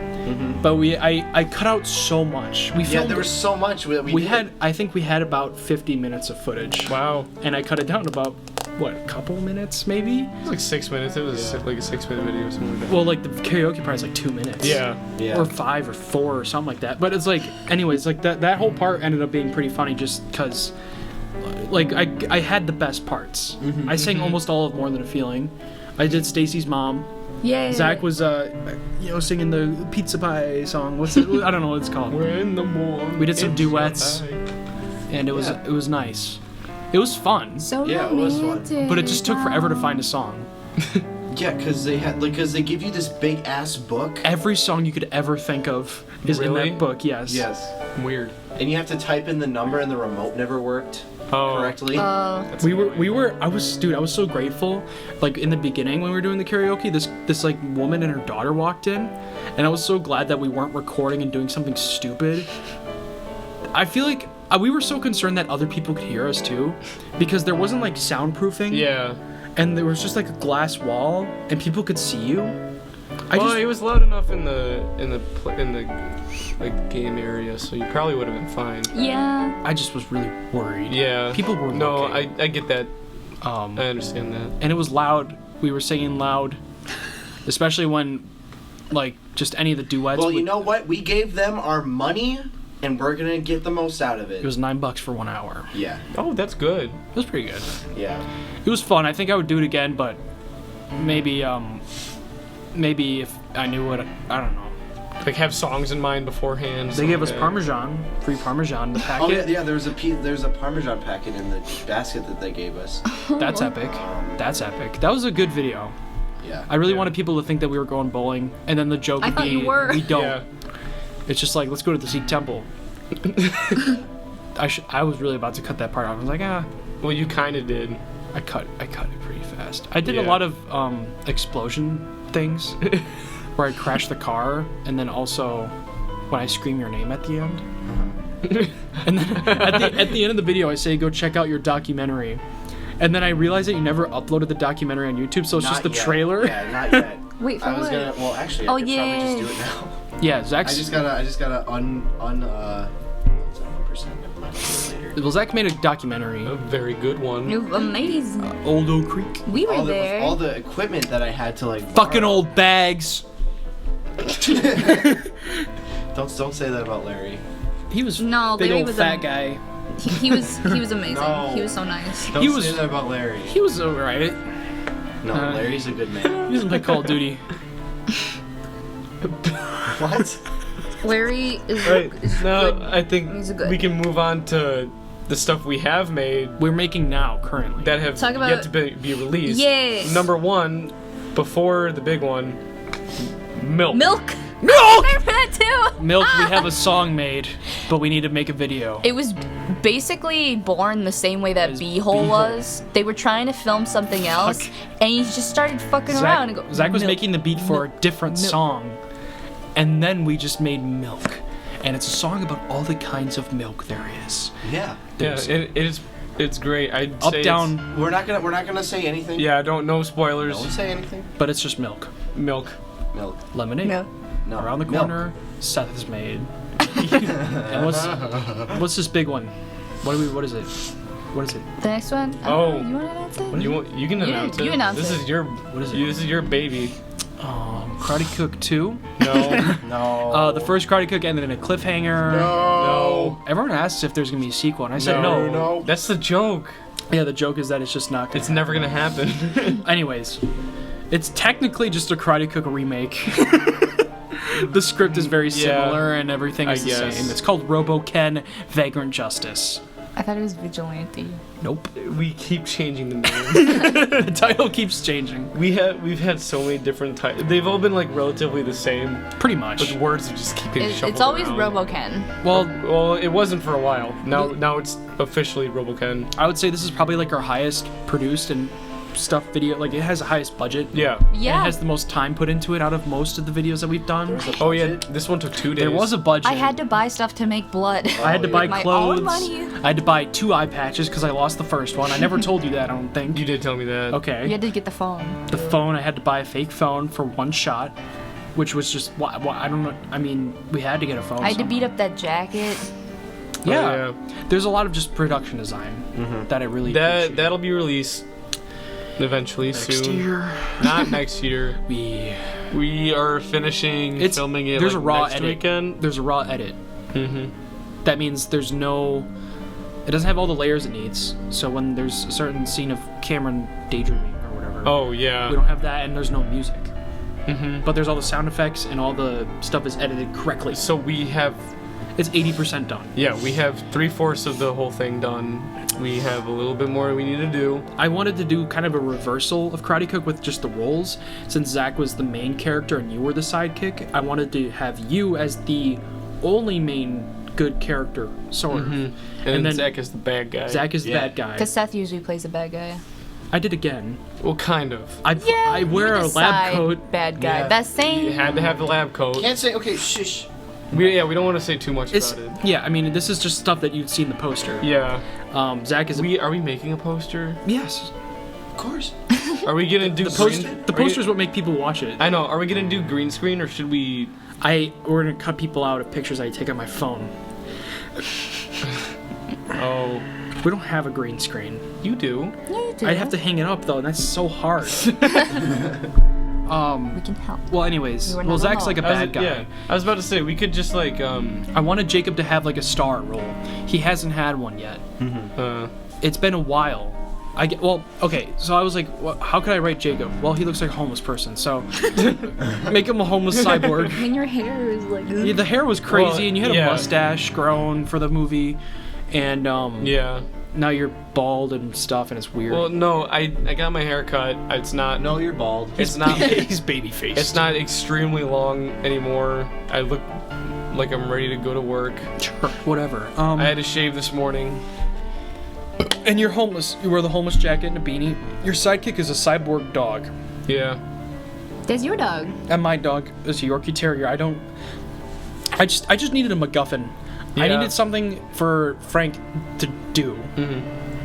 but I cut out so much. There was so much. I think we had about 50 minutes of footage. Wow. And I cut it down to about, a couple minutes maybe? It was like 6 minutes. It was like a 6-minute video or something like that. Well, like the karaoke part is like 2 minutes. Yeah. Or 5 or 4 or something like that. But it's like, anyways, like that whole part ended up being pretty funny just because, like, I had the best parts. I sang almost all of More Than a Feeling. I did Stacy's mom. Yeah. Zach was, singing the pizza pie song. What's it? I don't know what it's called. We're in the morning. We did some duets, and it was nice. It was fun. So it was fun. But it just took forever to find a song. Yeah, because they give you this big ass book. Every song you could ever think of is in that book. Yes. Yes. Weird. And you have to type in the number, and the remote never worked correctly. I was so grateful. Like in the beginning when we were doing the karaoke, this like woman and her daughter walked in, and I was so glad that we weren't recording and doing something stupid. I feel like we were so concerned that other people could hear us too, because there wasn't like soundproofing. Yeah. And there was just like a glass wall, and people could see you. It was loud enough in the like game area, so you probably would have been fine. Yeah. I just was really worried. Yeah. People were No, looking. I get that. I understand that. And it was loud. We were singing loud, especially when, like, just any of the duets. Well, you know what? We gave them our money, and we're gonna get the most out of it. It was $9 for 1 hour. Yeah. Oh, that's good. It was pretty good. Yeah. It was fun. I think I would do it again, but maybe if I knew what I don't know. Like have songs in mind beforehand. They gave us Parmesan, free Parmesan, the packet. Oh yeah, there's a Parmesan packet in the basket that they gave us. That's epic. That's epic. That was a good video. Yeah. I really wanted people to think that we were going bowling, and then the joke would thought be you were. we don't. Yeah. It's just like, let's go to the Sikh temple. I was really about to cut that part out. I was like, Well, you kind of did. I cut it pretty fast. I did a Yeah. lot of explosion things where I crashed the car, and then also when I scream your name at the end. And then at the end of the video, I say, go check out your documentary. And then I realized that you never uploaded the documentary on YouTube, so it's just the Not yet. trailer. Yeah, not yet. Wait, for I was what? gonna. Well, actually, Oh, I could yeah. probably just do it now. Yeah, Zach's. I just gotta it's 1%. Never mind. I'll do it later. Well, Zach made a documentary. A very good one. It was amazing. Old Oak Creek. We were All there. the equipment that I had to like. Fucking borrow. old bags. Don't say that about Larry. He was No, big Larry old was fat guy. He was amazing. No. He was so nice. Don't He say was- that about Larry. He was alright. No, Larry's a good man. He doesn't play Call of Duty. What? Larry is, Right. is Now, good. I think He's a good- we can move on to the stuff we have made We're making now, currently. that have Talk about- yet to be released. Yes. Number one, before the big one, Milk. Milk. Milk! There for that too. Milk, we have a song made, but we need to make a video. It was basically born the same way that As Beehole Beehole. was. They were trying to film something else, Fuck. and he just started fucking around and go. Zach was "Milk." making the beat for a different Milk. song, and then we just made Milk. And it's a song about all the kinds of milk there is. Yeah. Yeah, it's great. I'd Up, say down, We're not gonna say anything. Yeah, no spoilers. Don't say anything. but it's just milk. Milk. Milk. Lemonade. Milk. No. Around the Milk. corner, Seth has made. And what's this big one? What is it? What is it? The next one. Oh. You want to announce it? You can announce it. you announce this it. is your What is it? This is your baby. Karate Cook 2. No. No. The first Karate Cook ended in a cliffhanger. No. Everyone asks if there's gonna be a sequel, and I said No. no. No. That's the joke. Yeah, the joke is that it's just not gonna It's never gonna happen. Anyways, it's technically just a Karate Cook remake. The script is very similar and everything is I the guess. same. It's called Robo-Ken Vagrant Justice. I thought it was Vigilante. Nope. We keep changing the name. The title keeps changing. We've had so many different titles. They've all been like relatively the same, Pretty but much. the words just keep getting shuffled It's always around. RoboKen. Well, it wasn't for a while. Now it's officially RoboKen. I would say this is probably like our highest produced and stuff video. Like it has the highest budget. Yeah. And Yeah. it has the most time put into it out of most of the videos that we've done. Oh yeah, this one took 2 days. There was a budget. I had to buy stuff to make blood. I had to buy With my clothes. own money. I had to buy 2 eye patches because I lost the first one. I never told you that, I don't think. You did tell me that. Okay. You had to get the phone. The phone, I had to buy a fake phone for 1 shot, which was just, I don't know. I mean, we had to get a phone. I had to beat up that jacket. Yeah. Oh, There's a lot of just production design that I really appreciate. That'll be released eventually Next soon. year, Not next year. We are finishing filming it. There's like a raw next edit. weekend. There's a raw edit. Mm-hmm. That means there's no. It doesn't have all the layers it needs. So when there's a certain scene of Cameron daydreaming or whatever, Oh yeah. we don't have that, and there's no music. Mm-hmm. But there's all the sound effects, and all the stuff is edited correctly. So we have, It's 80% done. we have 3/4 of the whole thing done. we have a little bit more we need to do. I wanted to do kind of a reversal of Karate Cook with just the roles. Since Zack was the main character and you were the sidekick, I wanted to have you as the only main good character, sort of. And then Zack is the bad guy. Zack is the bad guy. Because Seth usually plays the bad guy. I did again. Well, kind of. I wear a lab coat. Bad guy. Yeah. That's same. You had to have the lab coat. Can't say, okay, shush. We don't want to say too much It's about it. yeah. I mean, this is just stuff that you'd see in the poster. Yeah. Zack is. Are we making a poster? Yes. Of course. Are we gonna do The poster's what make people watch it. I know. Are we gonna do green screen or should we? We're gonna cut people out of pictures I take on my phone. Oh, We don't have a green screen. you do. Yeah, you do. I'd have to hang it up though, and that's so hard. We can help. Well, anyways, We were never Zack's like a home. bad guy. Yeah. I was about to say we could just like I wanted Jacob to have like a star role. He hasn't had one yet. It's been a while. Okay, so I was like, how could I write Jacob? Well, he looks like a homeless person, so make him a homeless cyborg. I mean, your hair is like. Yeah, the hair was crazy, Well, and you had yeah. a mustache grown for the movie, and yeah. now you're bald and stuff, and it's weird. Well, no, I got my hair cut. It's not. No, you're bald. It's not. He's baby faced. It's not extremely long anymore. I look like I'm ready to go to work. Sure, whatever. I had to shave this morning. And you're homeless. You wear the homeless jacket and a beanie. Your sidekick is a cyborg dog. Yeah. There's your dog. And my dog is a Yorkie Terrier. I just needed a MacGuffin. I Yeah. needed something for Frank to do.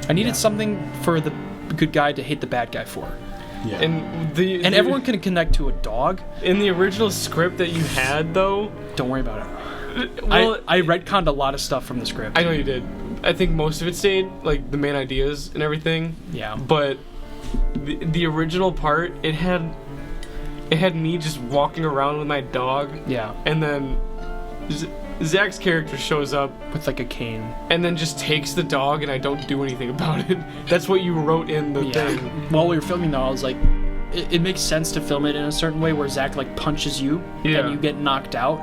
I needed something for the good guy to hate the bad guy for. Yeah. And Everyone can connect to a dog. in the original script that you had though. Don't worry about it. Well, I retconned a lot of stuff from the script. I know you did. I think most of it stayed, like the main ideas and everything. Yeah. But the original part, it had me just walking around with my dog, Yeah. and then Zack's character shows up With like a cane. and then just takes the dog, and I don't do anything about it. That's what you wrote in the thing. While we were filming though, I was like, it makes sense to film it in a certain way where Zack like punches you Yeah. and you get knocked out.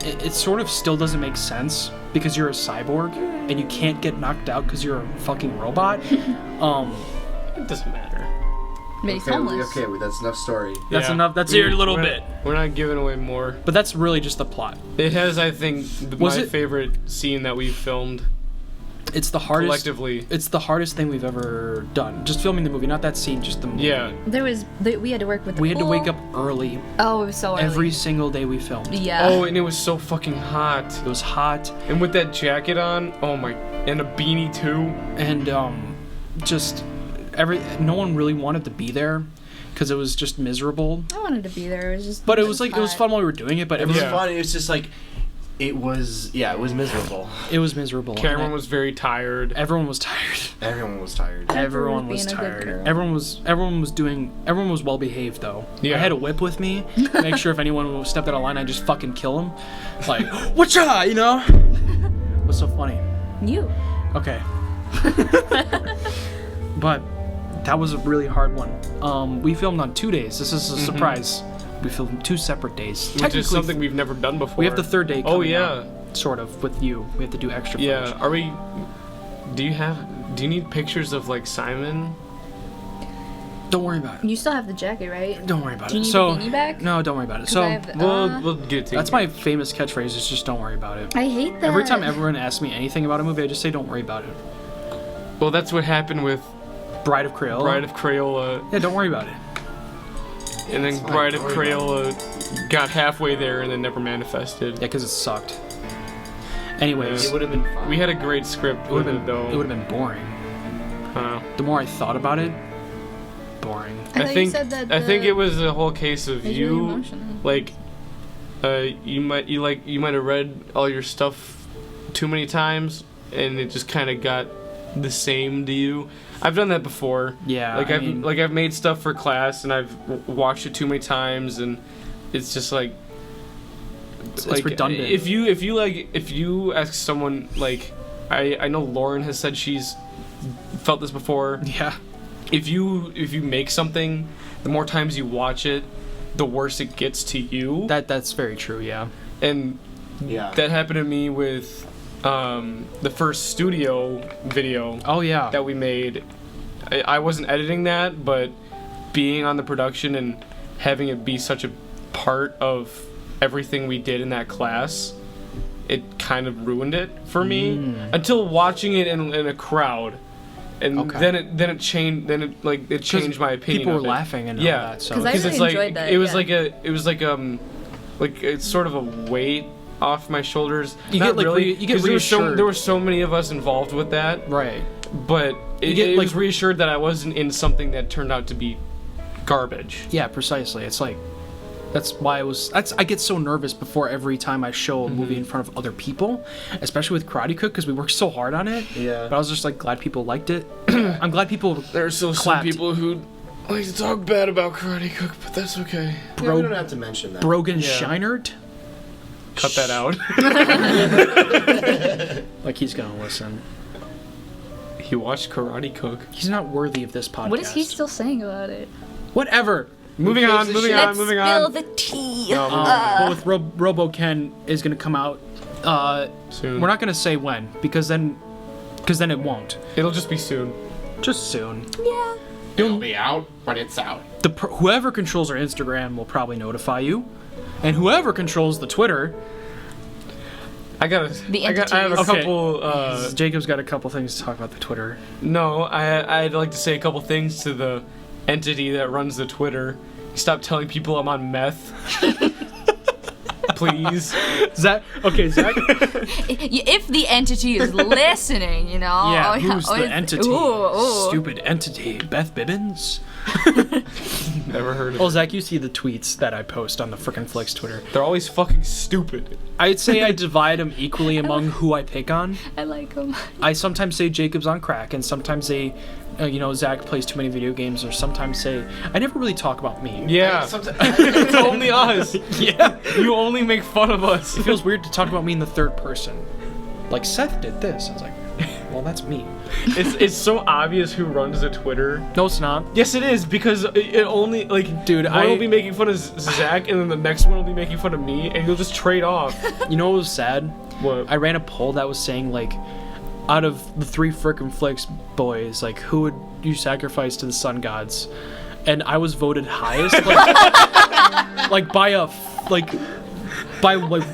It sort of still doesn't make sense because you're a cyborg and you can't get knocked out because you're a fucking robot. It doesn't matter. But he's homeless. Okay, that's enough story. That's Yeah. enough. That's your little We're bit. not- We're not giving away more. But that's really just the plot. It has, I think, Was my it- favorite scene that we've filmed It's the hardest. collectively. It's the hardest thing we've ever done. Just filming the movie, not that scene, just the movie. Yeah. We had to work with the We had to pool. wake up early Oh, it was so early. every single day we filmed. Yeah. Oh, and it was so fucking hot. It was hot And with that jacket on, oh my, and a beanie too. and just no one really wanted to be there because it was just miserable. I wanted to be there. It was just. But it was like it was hot. fun while we were doing it. But It was Yeah. fun. It was just like, it was miserable. it was miserable. Cameron And was very tired. Everyone was tired. Everyone was tired. Everyone was being a good tired. girl. Everyone was well behaved though. Yeah. I had a whip with me. Make sure if anyone stepped out of line, I just fucking kill him. Like, whatcha, you know? What's so funny? You. Okay. But that was a really hard one. We filmed on 2 days. This is a surprise. We filmed 2 separate days. Which is Technically, something we've never done before. we have the 3rd day coming Oh yeah. out, sort of, with you. We have to do extra Yeah. footage. Are we? Do you need pictures of like Simon? Don't worry about it. You still have the jacket, right? Don't worry about Do you it. need so, the beanie back? No, don't worry about it. 'Cause So, I have the- We'll get to that's it. my famous catchphrase is just don't worry about it. I hate that. Every time everyone asks me anything about a movie, I just say don't worry about it. Well, that's what happened with Bride of Crayola. Bride of Crayola, Yeah, don't worry about it. and then fine, Bride of don't worry about Crayola got halfway there and then never manifested. Yeah, because it sucked. Anyways, It would have been fun. We had a great script it would with have it been, though. it would have been boring. The more I thought about it, boring. I thought you think said that I think the- it was a whole case of It's really you emotional. like you might have read all your stuff too many times and it just kind of got the same to you. I've done that before. Yeah, Like I I've mean- I've made stuff for class and I've watched it too many times and it's just like It's redundant. If you ask someone like I know Lauren has said she's felt this before. Yeah. If you make something, the more times you watch it, the worse it gets to you. That's very true, yeah. And Yeah. that happened to me with the first studio video Oh yeah. that we made, I wasn't editing that, but being on the production and having it be such a part of everything we did in that class, it kind of ruined it for me until watching it in a crowd. And then it changed my opinion. People were of it. laughing and all Yeah, that. So because I really enjoyed that. It was like it's sort of a weight off my shoulders. You Not get, like, really. you get 'cause reassured. there were so many of us involved with that, right. but You get, it like, was reassured that I wasn't in something that turned out to be garbage. Yeah, precisely. It's like that's why I get so nervous before every time I show a movie in front of other people, especially with Karate Cook because we worked so hard on it. Yeah. But I was just like glad people liked it. I'm glad people. There are still some clapped. people who like to talk bad about Karate Cook, but that's okay. Yeah, we don't have to mention that. Brogan Yeah. Scheinert. Cut that out. Like he's gonna listen. He watched Karate Cook. He's not worthy of this podcast. What is he still saying about it? Whatever. Moving on. Let's Moving Let's on. spill the tea. But with Robo Ken is gonna come out. Soon. We're not gonna say when because then it won't. It'll just be soon. Just soon. Yeah. It'll be out, but it's out. Whoever controls our Instagram will probably notify you, and whoever controls the Twitter. I have a entities. couple. Jacob's got a couple things to talk about the Twitter. No, I'd like to say a couple things to the entity that runs the Twitter. Stop telling people I'm on meth. Please. Zach. If the entity is listening, you know. Yeah, Oh, who's the it's- entity? Ooh. Stupid entity. Beth Bibbins? Never heard of Well, it. Zach, you see the tweets that I post on the Frickin Flicks Twitter. They're always fucking stupid. I'd say I divide them equally among who I pick on. I like him. I sometimes say Jacob's on crack, and sometimes say, Zach plays too many video games, or sometimes say, I never really talk about me. Yeah. It's only us. Yeah. You only make fun of us. It feels weird to talk about me in the third person. Like, Seth did this. I was like, well, that's me. It's so obvious who runs the Twitter. No, it's not. Yes, it is, because it only, like, Dude, one will be making fun of Zack, and then the next one will be making fun of me, and you'll just trade off. You know what was sad? What? I ran a poll that was saying, like, out of the 3 Frickin Flicks boys, like, who would you sacrifice to the sun gods? And I was voted highest, like, by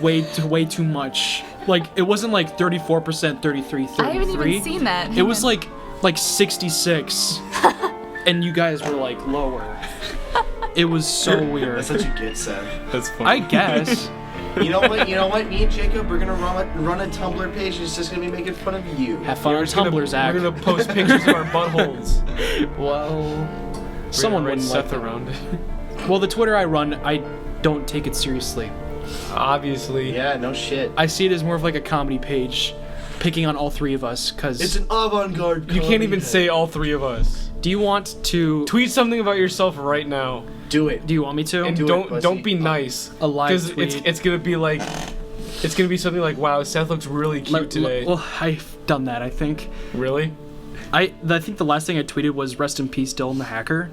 way too much. Like, it wasn't like 34%, 33, 33. I haven't even seen that. It was like 66. And you guys were like lower. It was so weird. That's what you get, Seth. That's funny. I guess. You know what? Me and Jacob, we're gonna run a Tumblr page. And it's just gonna be making fun of you. Have fun on Tumblr, Zach. We're gonna post pictures of our buttholes. Well, someone wouldn't wouldn't like Seth around it. Well, the Twitter I run, I don't take it seriously. Obviously. Yeah, no shit. I see it as more of like a comedy page, picking on all 3 of us. Cause It's an avant-garde. You can't even say all 3 of us. do you want to Tweet something about yourself right now, Do it. Do you want me to? and Do it, don't pussy. be nice. A live Because tweet. it's gonna be like, it's gonna be something like, wow, Seth looks really cute today. Well, I've done that. I think. Really? I think the last thing I tweeted was "Rest in peace, Dylan the hacker,"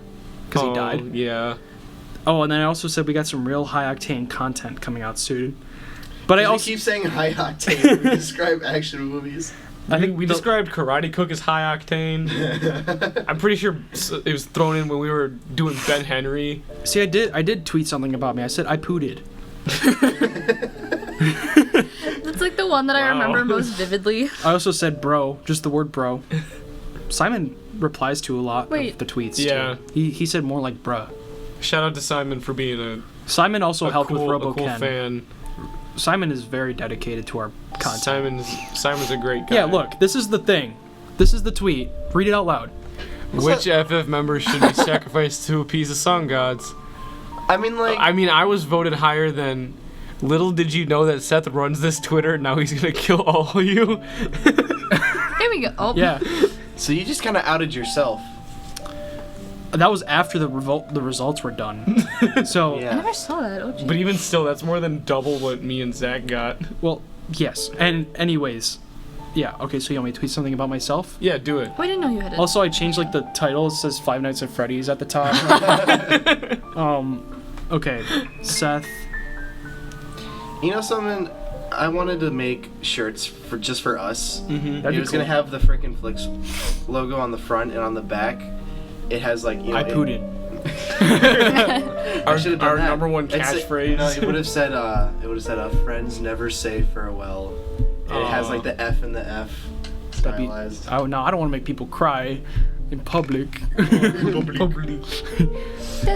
because he died. Yeah. Oh, and then I also said we got some real high octane content coming out soon. But I You also keep saying high octane when we describe action movies. I think we described Karate Cook as high octane. I'm pretty sure it was thrown in when we were doing Ben Henry. See, I did tweet something about me. I said I pooted. That's like the one that I remember most vividly. I also said bro, just the word bro. Simon replies to a lot Wait. of the tweets. Yeah. Too. He said more like bruh. Shout out to Simon for being a Simon also helped cool, with Robo a cool Ken. fan. Simon is very dedicated to our content. Simon's a great guy. Yeah, look, this is the thing. This is the tweet. Read it out loud. Which FF member should be sacrificed to appease the sun gods? I mean, like, I was voted higher than. Little did you know that Seth runs this Twitter. Now he's gonna kill all of you. Here we go. Oh. Yeah. so you just kind of outed yourself. That was after the results were done. So, I Yeah. never saw that. Oh, gee. But even still, that's more than double what me and Zack got. well, yes. And anyways, yeah. Okay, so you want me to tweet something about myself? Yeah, do it. Oh, I didn't know you had it. Also, I changed like the title. It says Five Nights at Freddy's at the top. Okay, Seth. You know something? I wanted to make shirts for just for us. Mm-hmm. It was gonna have the Frickin Flicks logo on the front, and on the back, it has like I pooted. Our number one catchphrase. It would have said friends never say farewell. And it has like the F and the F stylized. Oh no, I don't want to make people cry in public. There's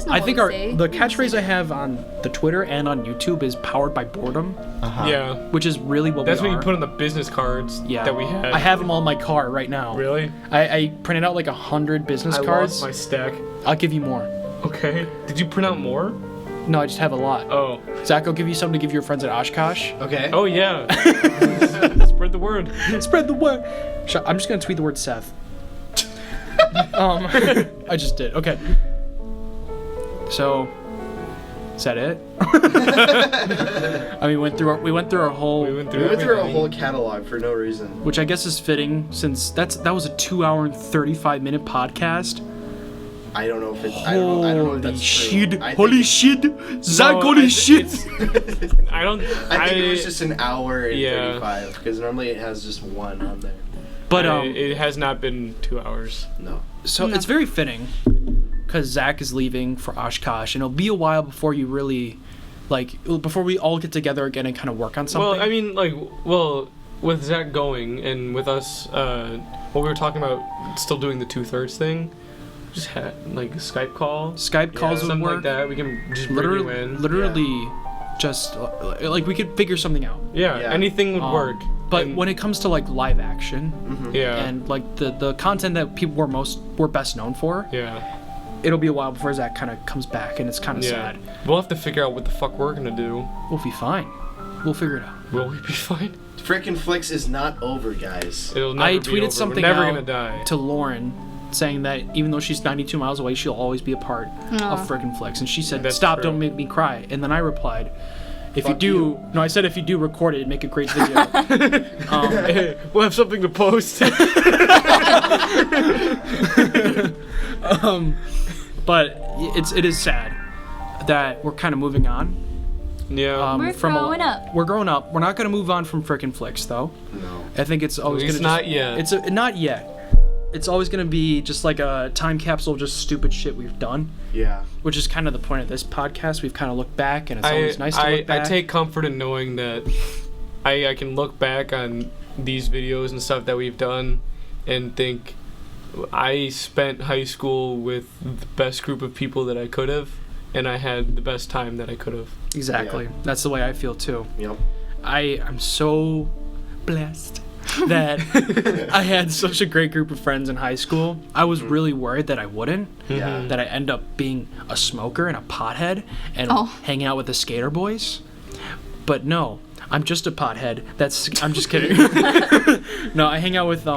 no I think what to say. the catchphrase I have on the Twitter and on YouTube is powered by boredom, Yeah. which is really what That's we what are. you put on the business cards that we had. I have them all in my car right now. Really? I printed out like 100 business I cards. lost my stack. I'll give you more. Okay. Did you print out more? No, I just have a lot. Oh. Zach, I'll give you some to give your friends at Oshkosh. Okay. Oh yeah. Spread the word. Spread the word. I'm just gonna tweet the word Seth. I just did. Okay. So, is that it? I mean, we went through our whole, We went through a whole catalog for no reason. which I guess is fitting since that was a 2 hour and 35-minute podcast. I don't know if it's. I don't know if that's shit! true. I think Holy shit! Zach, holy shit! I don't. I think it was just an hour and Yeah. 35 because normally it has just one on there. But it has not been 2 hours. No. so it's very fitting because Zach is leaving for Oshkosh, and it'll be a while before you really, before we all get together again and kind of work on something. Well, I mean, with Zack going and with us, what we were talking about, still doing the 2/3 thing, just had like a Skype call. Skype calls would something work. like that. We can just bring you in. Literally, just we could figure something out. Yeah, anything would work. But And- when it comes to live action, yeah, and the content that people were best known for, yeah, it'll be a while before Zach kind of comes back, and it's kind of sad. We'll have to figure out what the fuck we're gonna do. We'll be fine. We'll figure it out. Will we be fine? Frickin Flicks is not over, guys. It'll never I be tweeted over. something We're never out gonna die. to Lauren saying that even though she's 92 miles away, she'll always be a part of Frickin Flicks. And she said, That's "Stop! true. Don't make me cry." And then I replied, "If Fuck you do, you. no, I said if you do record it, make a great video." We'll have something to post. But it is sad that we're kind of moving on. Yeah. We're growing up. We're growing up. We're not gonna move on from Frickin Flicks though. No. I think it's always At least gonna not yet. It's not yet. It's always gonna be just like a time capsule of just stupid shit we've done, Yeah. which is kind of the point of this podcast. We've kind of looked back, and it's always nice to look I back. take comfort in knowing that I can look back on these videos and stuff that we've done and think I spent high school with the best group of people that I could have, and I had the best time that I could have. Exactly. Yeah. That's the way I feel too. Yep. I'm so blessed that I had such a great group of friends in high school. I was really worried that I wouldn't. Yeah. That I end up being a smoker and a pothead and hanging out with the skater boys. But no, I'm just a pothead. I'm just kidding. No, I hang out with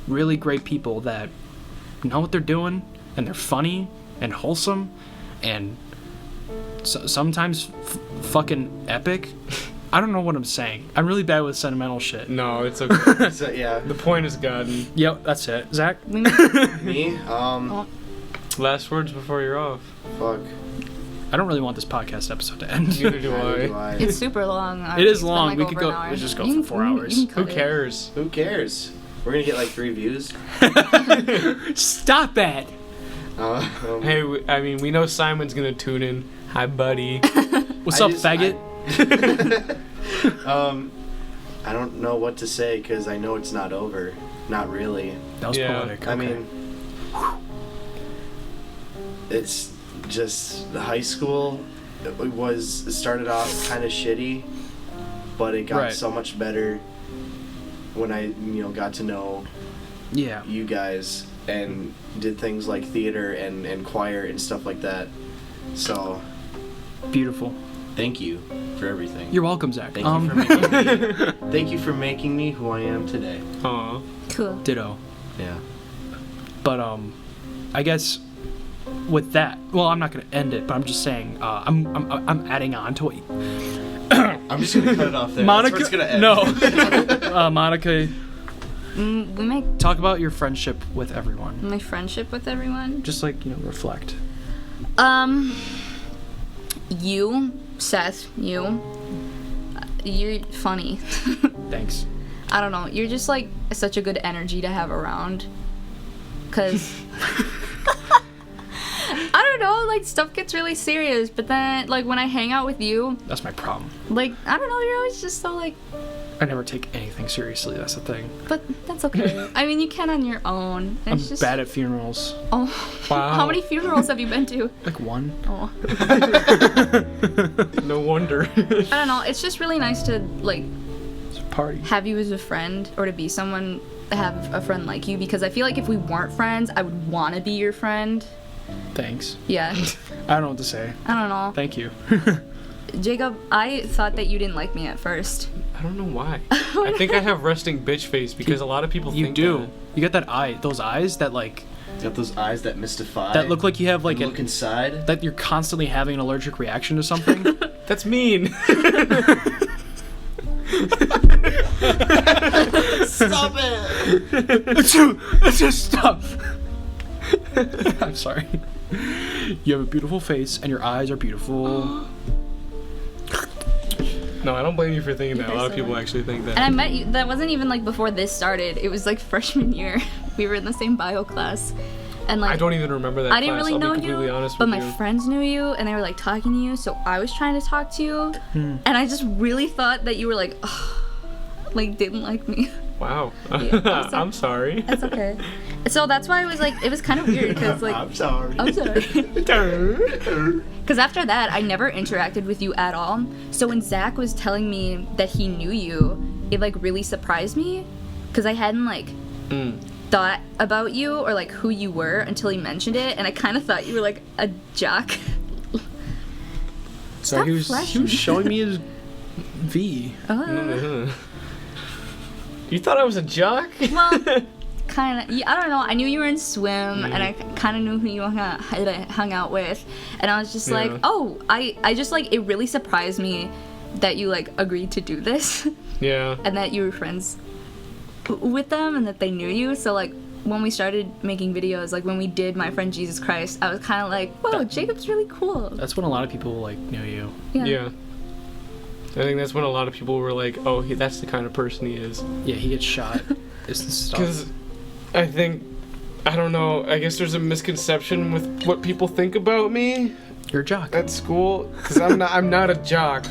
really great people that know what they're doing, and they're funny and wholesome and sometimes fucking epic. I don't know what I'm saying. I'm really bad with sentimental shit. No, it's okay. So, yeah. The point is gotten. Yep, that's it. Zach? Me? Last words before you're off. Fuck. I don't really want this podcast episode to end. Neither do Neither do I. I. It's super long. It is It's been, long. like, We over could go. an hour. We just go You for can- 4 you hours. can cut Who it. cares? Who cares? We're gonna get like 3 views. Stop that! Hey, we know Simon's gonna tune in. Hi, buddy. What's I up, just- faggot? I don't know what to say because I know it's not over. Not really. That was Yeah. poetic. I okay. mean, it's just high school. It started off kind of shitty, but it got Right. so much better when I got to know yeah. you guys and did things like theater and choir and stuff like that. So Beautiful. thank you for everything. You're welcome, Zach. Thank you for making me. Thank you for making me who I am today. Aw. Cool. Ditto. Yeah. But I guess with that, well, I'm not gonna end it, but I'm just saying, I'm adding on to what I'm just gonna cut it off there. Monica. That's where it's gonna end. No, Monica, We make talk about your friendship with everyone. my friendship with everyone. Just reflect. You, Seth, you. You're funny. Thanks. I don't know. You're just like such a good energy to have around. Cause I don't know, like stuff gets really serious, but then like when I hang out with you, That's my problem. like I don't know, you're always just so like. I never take anything seriously. That's the thing. But that's okay. I mean, you can on your own. And I'm it's just... bad at funerals. Oh. Wow. How many funerals have you been to? Like one. Oh. No wonder. I don't know. It's just really nice to like It's a party. have you as a friend, or to be someone, have a friend like you, because I feel like if we weren't friends, I would want to be your friend. Thanks. Yeah. I don't know what to say. I don't know. Thank you. Jacob, I thought that you didn't like me at first. I don't know why. I think I have resting bitch face because a lot of people You think do. that. You got that eye, those eyes that like Got those eyes that mystify. that look like you have like you look inside. that you're constantly having an allergic reaction to something. That's mean. Stop it! Just stop. I'm sorry. You have a beautiful face and your eyes are beautiful. No, I don't blame you for thinking that. A lot of so people right. actually think that. And I met you, that wasn't even like before this started. It was like freshman year. We were in the same bio class. And like I don't even remember that I didn't class, really I'll know be completely you, honest but with my you. friends knew you, and they were like talking to you, so I was trying to talk to you, and I just really thought that you were like, ugh, like didn't like me. Wow. Yeah, I'm sorry. That's okay. So that's why it was like, it was kind of weird, because like, I'm sorry. I'm sorry. Because after that, I never interacted with you at all. So when Zack was telling me that he knew you, it like really surprised me, because I hadn't like thought about you or like who you were until he mentioned it, and I kind of thought you were like a jock. So he was showing me his V. You thought I was a jock? Well, kind of. I don't know. I knew you were in swim, and I kind of knew who you hung out with, and I was just like, oh, I just like, it really surprised me that you like agreed to do this. Yeah. And that you were friends with them, and that they knew you. So like when we started making videos, like when we did My Friend Jesus Christ, I was kind of like, whoa, Jacob's really cool. That's when a lot of people like knew you. Yeah. I think that's when a lot of people were like, oh, that's the kind of person he is. Yeah, he gets shot. It's the stuff. Because I think, I don't know, I guess there's a misconception with what people think about me You're a jock. at school. Because I'm not a jock.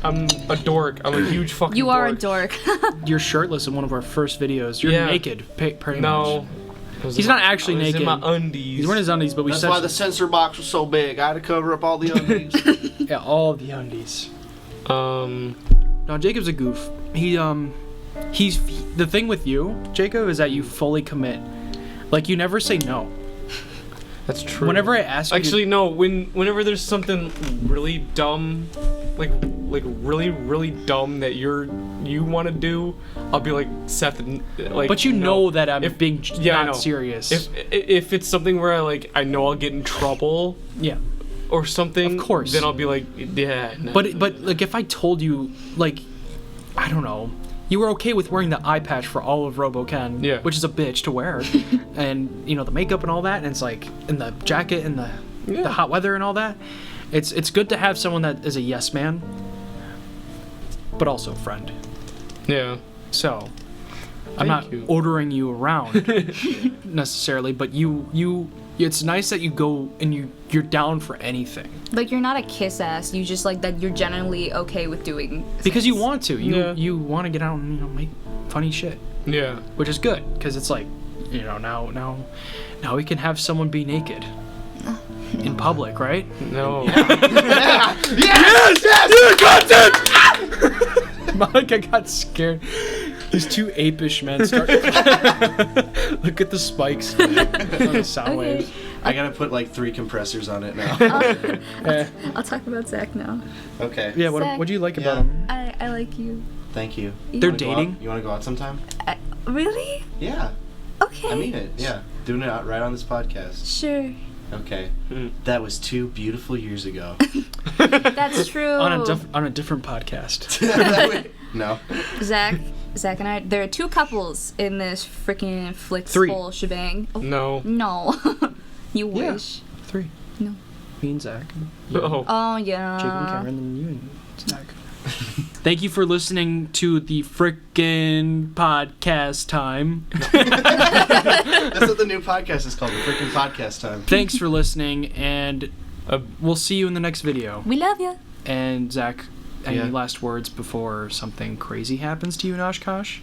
I'm a dork. I'm a huge fucking You are a dork. dork. You're shirtless in one of our first videos. You're Yeah. naked, pretty No. much. He's not actually I was naked. in my undies. He's wearing his undies, but we That's said why the censor box was so big. I had to cover up all the undies. yeah, all the undies. No, Jacob's a goof. He's the thing with you, Jacob, is that you fully commit. Like you never say no. That's true. Whenever I ask you, Actually, no. Whenever there's something really dumb, like really dumb that you want to do, I'll be like, Seth, like. but you no. know that I'm being I not know. serious. If it's something where I know I'll get in trouble yeah. or something, Of course. then I'll be like, yeah. No. But like if I told you, like, I don't know, you were okay with wearing the eye patch for all of RoboCan, Yeah. which is a bitch to wear, and you know the makeup and all that, and it's like, and the jacket and the hot weather and all that. It's good to have someone that is a yes man, but also a friend. Yeah. So I'm Thank not you. ordering you around necessarily, but you. It's nice that you go and you're down for anything. Like you're not a kiss ass. You just like that. You're generally okay with doing. Because you things. want to. You want to get out and make funny shit. Yeah. Which is good because it's like, now we can have someone be naked in public, right? No. Yes! Monica got scared. These two apish men start. Look at the spikes on the sound waves. I gotta put like 3 compressors on it now. I'll talk about Zack now. Okay. Yeah, Zack. what do you like Yeah. about them? I like you. Thank you. They're Wanna go out? dating. You wanna go out sometime? Really? Yeah. Okay. I mean it. Yeah. Doing it right on this podcast. Sure. Okay. That was 2 beautiful years ago. That's true. On a different podcast. No. Zack and I. There are 2 couples in this Frickin Flicks 3. whole shebang. Oh, No. no. You Yeah. wish. 3. No. Me and Zach. Oh. Oh yeah. Jacob and Cameron, and you and Zach. Thank you for listening to the Frickin Podcast Time. That's what the new podcast is called, the Frickin Podcast Time. Thanks for listening, and we'll see you in the next video. We love you. And Zach, any last words before something crazy happens to you in Oshkosh?